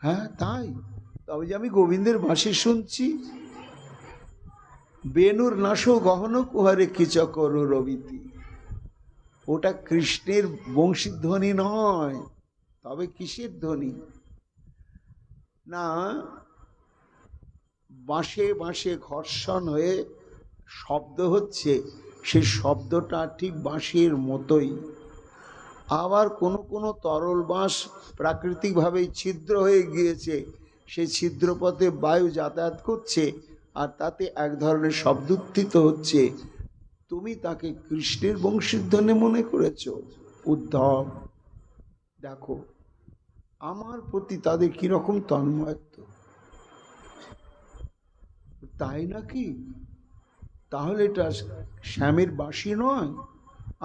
হ্যাঁ তাই, তবে যে আমি গোবিন্দের বাঁশি শুনছি, বেনুর নাশো গহন কুহারে কিচকর রবিতি, ওটা কৃষ্ণের বংশীধ্বনি নয়। তবে কিসের ধ্বনি? না, বাঁশে বাঁশে ঘর্ষণ হয়ে শব্দ হচ্ছে, সেই শব্দটা ঠিক বাঁশির মতোই। আবার কোনো কোনো তরল বাঁশ প্রাকৃতিকভাবেই ছিদ্র হয়ে গিয়েছে, সেই ছিদ্রপথে বায়ু যাতায়াত করছে, আর তাতে এক ধরনের শব্দ উত্থিত হচ্ছে। তুমি তাকে কৃষ্ণের বংশীধ্বনি মনে করেছ? উদ্ধব, দেখো আমার প্রতি তাদের কিরকম তন্ময়ত্ব, তাই নাকি? তাহলে এটা শ্যামের বাঁশি নয়,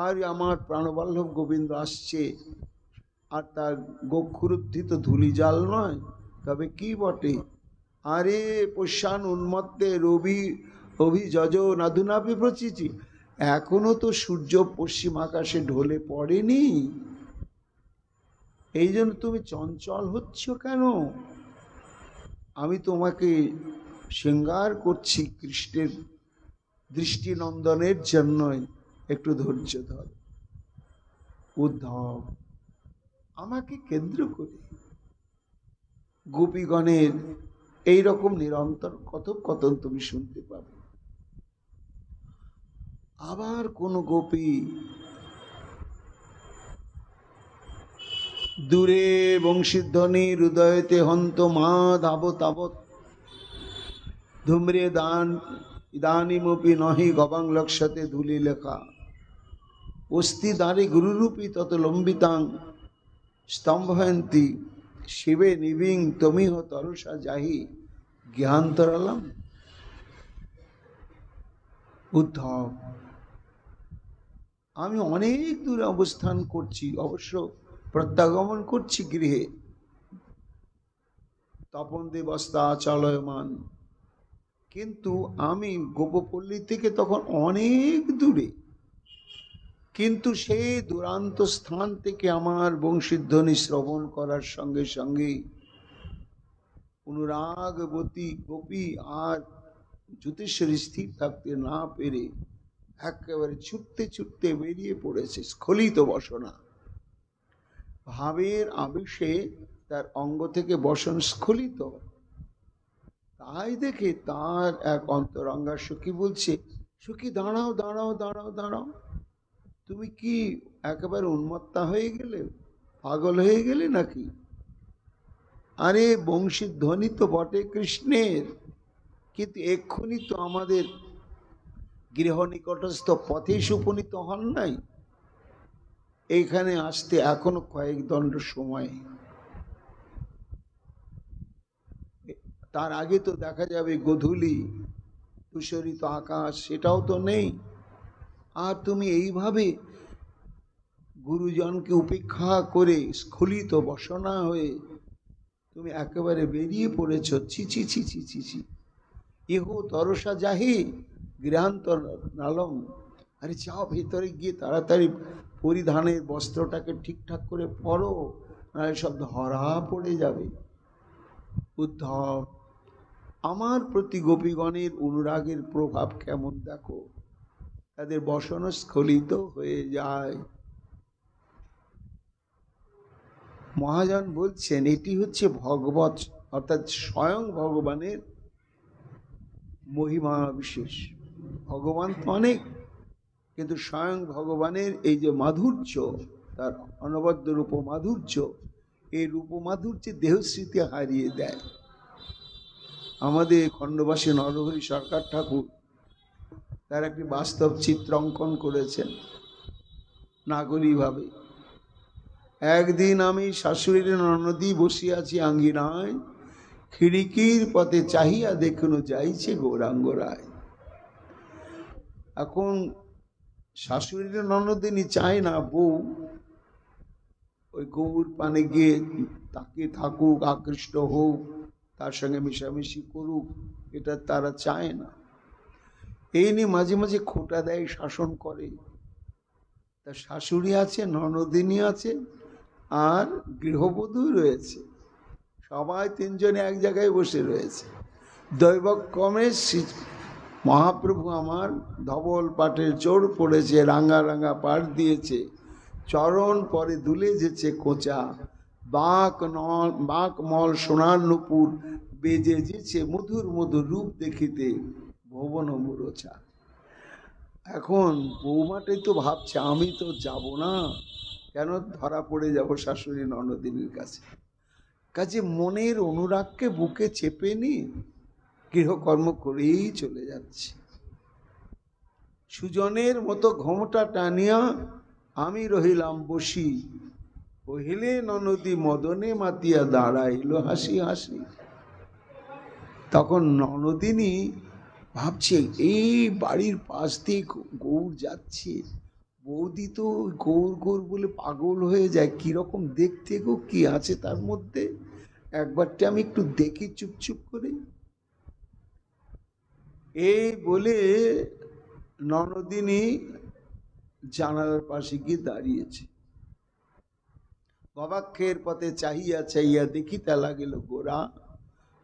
আর আমার প্রাণবল্লভ গোবিন্দ আসছে, আর তার গোক্ষুরুদ্ধিত ধূলি জাল নয়, তবে কি বটে? আরে পশ্যান উন্মত্তে রবি অভিযজ নাধুনাপি প্রচিচি, এখনো তো সূর্য পশ্চিম আকাশে ঢলে পড়েনি, এই জন্য তুমি চঞ্চল হচ্ছ কেন? আমি তোমাকে শৃঙ্গার করছি কৃষ্ণের দৃষ্টিনন্দনের জন্যই, একটু ধৈর্য ধর। উদ্ধব, আমাকে কেন্দ্র করে গোপীগণের এইরকম নিরন্তর কথোপকথন তুমি শুনতে পাবে। আবার কোন গোপী দূরে বংশীধ্বনি হৃদয়তে হন্ত মা ধাবত তাবৎ ধূম্রে দান ইদানিমপি নহি গবাং লক্ষ্যতে ধূলি লেখা অস্থি দ্বারে গুরুরূপী তত লম্বিতাং স্তম্ভয়ন্তী শিবে নিবিং তমিহ তরসা যাহি জ্ঞান্তরালাম। উদ্ধব, আমি অনেক দূরে অবস্থান করছি, অবশ্য প্রত্যাগমন করছি গৃহে, তপন দেবস্তা চলয়মান, কিন্তু আমি গোপপল্লী থেকে তখন অনেক দূরে। কিন্তু সেই দুরান্ত স্থান থেকে আমার বংশীধ্বনি শ্রবণ করার সঙ্গে সঙ্গে অনুরাগবতী গোপী আর জ্যোতিষেশ্বরী স্থির থাকতে না পেরে একেবারে ছুটতে ছুটতে বেরিয়ে পড়েছে, স্খলিত বসনা। ভাবের আবেশে তার অঙ্গ থেকে বসন স্খলিত। তাই দেখে তার এক অন্তরঙ্গা সখী বলছে, সখী দাঁড়াও দাঁড়াও দাঁড়াও দাঁড়াও, তুমি কি একেবারে উন্মত্তা হয়ে গেলে, পাগল হয়ে গেলে নাকি? আরে বংশীর ধ্বনি তো বটে কৃষ্ণের, কিন্তু এক্ষুনি তো আমাদের গৃহ নিকটস্থ পথে উপনীত হন নাই, এইখানে আসতে এখনো কয়েক দণ্ড সময়, তার আগে তো দেখা যাবে গোধূলি ধূসরিত আকাশ, সেটাও তো নেই। আর তুমি এইভাবে গুরুজনকে উপেক্ষা করে স্খলিত বসনা হয়ে তুমি একেবারে বেরিয়ে পড়েছ, ছি ছি ছি ছি ছি ছি, ইহ তরসা যাহি গৃহান্তর নালম। আরে যাও ভেতরে গিয়ে তাড়াতাড়ি পরিধানের বস্ত্রটাকে ঠিকঠাক করে পরো, নাহলে সব ধরা পড়ে যাবে। উদ্ধব, আমার প্রতি গোপীগণের অনুরাগের প্রভাব কেমন দেখো, তাদের বসন স্খলিত হয়ে যায়। মহাজন বলছেন এটি হচ্ছে ভগবত, অর্থাৎ স্বয়ং ভগবানের মহিমা বিশেষ। ভগবান তো অনেক, কিন্তু স্বয়ং ভগবানের এই যে মাধুর্য, তার অনবদ্য রূপ মাধুর্য, এই রূপ মাধুর্যে দেহস্মৃতি হারিয়ে দেয়। আমাদের খণ্ডবাসী নরহরি সরকার ঠাকুর তার একটি বাস্তব চিত্র অঙ্কন করেছেন নাগরিকভাবে। একদিন আমি শাশুড়ির ননদী বসিয়াছি আঙ্গিনায়, খিড়িকির পথে চাহিয়া দেখুন যাইছে গৌরাঙ্গ রায়। এখন শাশুড়ির ননদিনী চায় না বউ ওই গৌর পানে গিয়ে তাকে থাকুক, আকৃষ্ট হোক, তার সঙ্গে মিশামিশি করুক, এটা তারা চায় না। এই নিয়ে মাঝে মাঝে খোঁটা দেয়, শাসন করে। তার শাশুড়ি আছে, ননদিনী আছে, আর গৃহবধূ রয়েছে, সবাই তিনজনে এক জায়গায় বসে রয়েছে। দৈবক্রমে মহাপ্রভু আমার ধবল পাটের জোড় পড়েছে, রাঙা রাঙা পাট দিয়েছে, চরণ পরে দুলে যেছে কোচা, বাঁক মল সোনার নুপুর বেজে যেছে মধুর মধুর রূপ দেখিতে ভুবন মুরোচা। এখন বৌমাটাই তো ভাবছে আমি তো যাব না, কেন ধরা পড়ে যাব শাশুড়ি ননদিনীর কাছে। কাজে মনের অনুরাগকে বুকে চেপে নি গৃহকর্ম করেই চলে যাচ্ছে। সুজনের মতো ঘোমটা টানিয়া আমি রহিলাম বসি, কহিলে ননদী মদনে মাতিয়া দাঁড়াইল হাসি হাসি। তখন ননদিনী ভাবছে এই বাড়ির পাশ দিয়ে গৌর যাচ্ছে, বৌদি তো গৌর গৌর বলে পাগল হয়ে যায়, কিরকম দেখতে গো, কি আছে তার মধ্যে, একবারটা আমি একটু দেখি চুপচুপ করে। এই বলে ননদিনী জানালার পাশে গিয়ে দাঁড়িয়েছে। গবাক্ষের পথে চাহিয়া চাহিয়া দেখিতে লাগিল গোরা,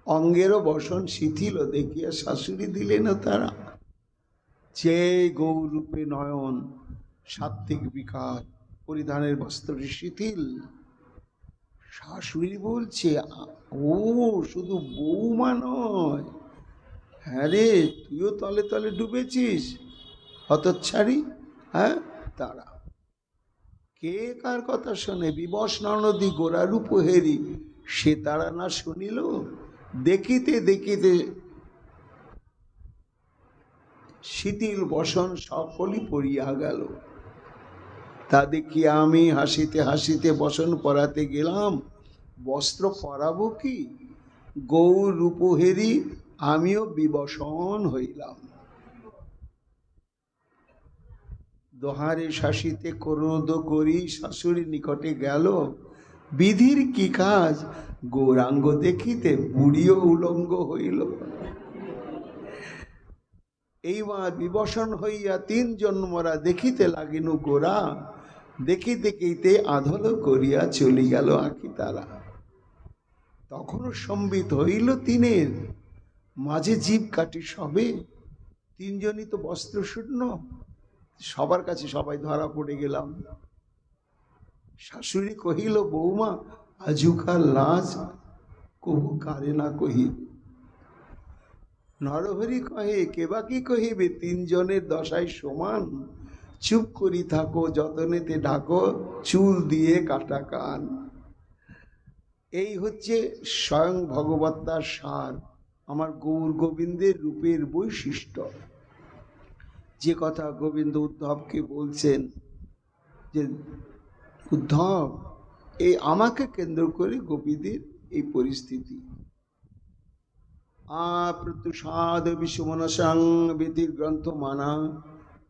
অঙ্গেরও বসন শিথিল দেখিয়া শাশুড়ি দিলেন তারা। যে গৌরূপে নয়ন, সাত্ত্বিক বিকার, পরিধানের বস্ত্র শিথিল। শাশুড়ি বলছে ও শুধু বৌমা নয়, হ্যাঁ রে তুইও তলে তলে ডুবেছিস হতচ্ছাড়ি। হ্যাঁ, তারা কে কার কথা শোনে, বিবশ ননদী গোরারূপ হেরি, সে তারা না শুনিল। দেখিতে দেখিতে শিথিল বসন সকলই পড়িয়া গেল। তা দেখি আমি হাসিতে হাসিতে বসন পরাতে গেলাম, বস্ত্র পরাবো কি, গৌর রূপহেরি আমিও বিবসন হইলাম। দোহারে শাসিতে ক্রোধ করি শাশুড়ি নিকটে গেল, বিধির কি কাজ গৌরাঙ্গ দেখিতে বুড়িও উলঙ্গ হইল। এইবার বিবসন হইয়া তিনজন মোরা দেখিতে লাগিল গোরা, দেখিতে দেখিতে আধল করিয়া চলি গেল আঁকি তারা। তখনও সম্বিত হইল তিনের, মাঝে জীব কাটি সবে, তিনজনই তো বস্ত্র শূন্য, সবার কাছে সবাই ধরা পড়ে গেলাম। শাশুড়ি কহিল বৌমা আজুকার লাজ কবু কারে না কহি। নরহরি কহে কেবা কি কহিবে, তিনজনের দশায় সমান, চুপ করি থাকো যতনেতে ঢাকো চুল দিয়ে কাটা কান। এই হচ্ছে স্বয়ং ভগবত্তার সার, আমার গৌর গোবিন্দের রূপের বৈশিষ্ট্য। যে কথা গোবিন্দ উদ্ধবকে বলছেন যে উদ্ধব, এই আমাকে কেন্দ্র করে গোপীদের এই পরিস্থিতি। প্রত্যুষাদ বিশ্বমনসাং বেদির গ্রন্থ মানা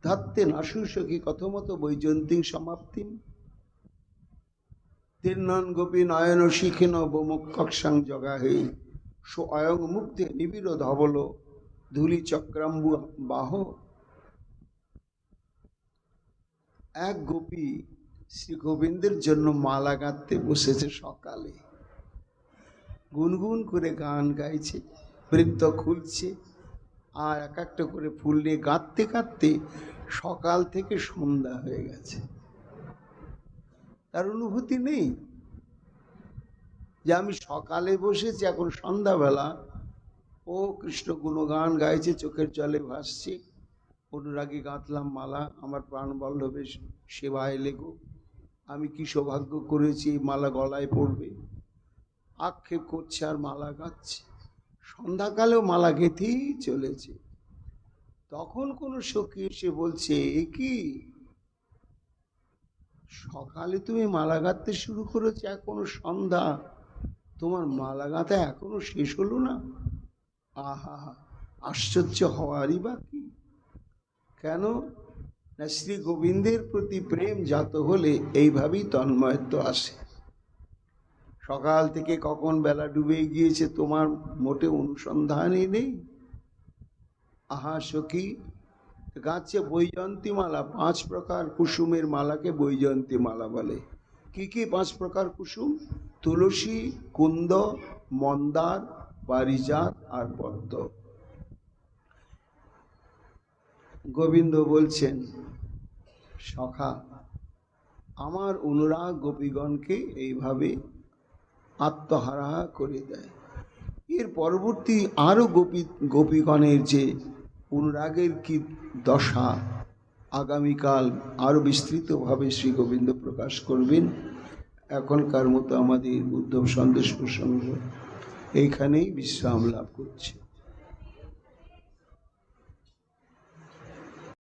ধাত্তে নাশুসখী কথমত বৈজন্তিং সমাপ্তি, তির্নন গোপী নয়ন শিখেন বোমুক্ষাং জগাহে, সো অয়ং মুক্তি নিবিড় ধবল ধূলি চক্রাম্বু বাহ। এক গোপী শ্রী গোবিন্দের জন্য মালা গাঁথতে বসেছে সকালে। গুনগুন করে গান গাইছে, বৃত্ত খুলছে, আর এক একটা করে ফুল নিয়ে গাঁথতে গাঁথতে সকাল থেকে সন্ধ্যা হয়ে গেছে। তার অনুভূতি নেই যে আমি সকালে বসেছি, এখন সন্ধ্যাবেলা ও কৃষ্ণ গুণগান গাইছে, চোখের জলে ভাসছে, অনুরাগী গাঁথলাম মালা, আমার প্রাণ বল্লভের সেবায় লেগো, আমি কি সৌভাগ্য করেছি এই মালা গলায় পড়বে, আক্ষেপ করছে আর মালা গাচ্ছে। সন্ধ্যাকালেও মালা গেঁথেই চলেছে। তখন কোন সখী এসে বলছে, এ কি সকালে তুমি মালা গাঁথতে শুরু করেছো, এখনো সন্ধ্যা, তোমার মালা গাঁথা এখনো শেষ হলো না? আহা, আশ্চর্য হওয়ারই বা কি? কেন না, শ্রী গোবিন্দের প্রতি প্রেম জাত হলে এইভাবেই তন্ময়ত্ব আসে। সকাল থেকে কখন বেলা ডুবে গিয়েছে তোমার মোটে অনুসন্ধানই নেই। আহা সখী গাছে বৈজয়ন্তী মালা, 5 প্রকার কুসুমের মালাকে বৈজয়ন্তী মালা বলে। কি কি 5 প্রকার কুসুম? তুলসী, কুন্দ, মন্দার, পারিজাত আর পদ্ম। গোবিন্দ বলছেন, সখা আমার অনুরাগ গোপীগণকে এইভাবে আত্মহারা করে দেয়। এর পরবর্তী আরো গোপীগণের যে অনুরাগের কি দশা, আগামীকাল আরো বিস্তৃতভাবে শ্রী গোবিন্দ প্রকাশ করবেন। এখনকার মতো আমাদের উদ্ধব সন্দেশ প্রসঙ্গ এইখানেই বিশ্রাম লাভ করছে।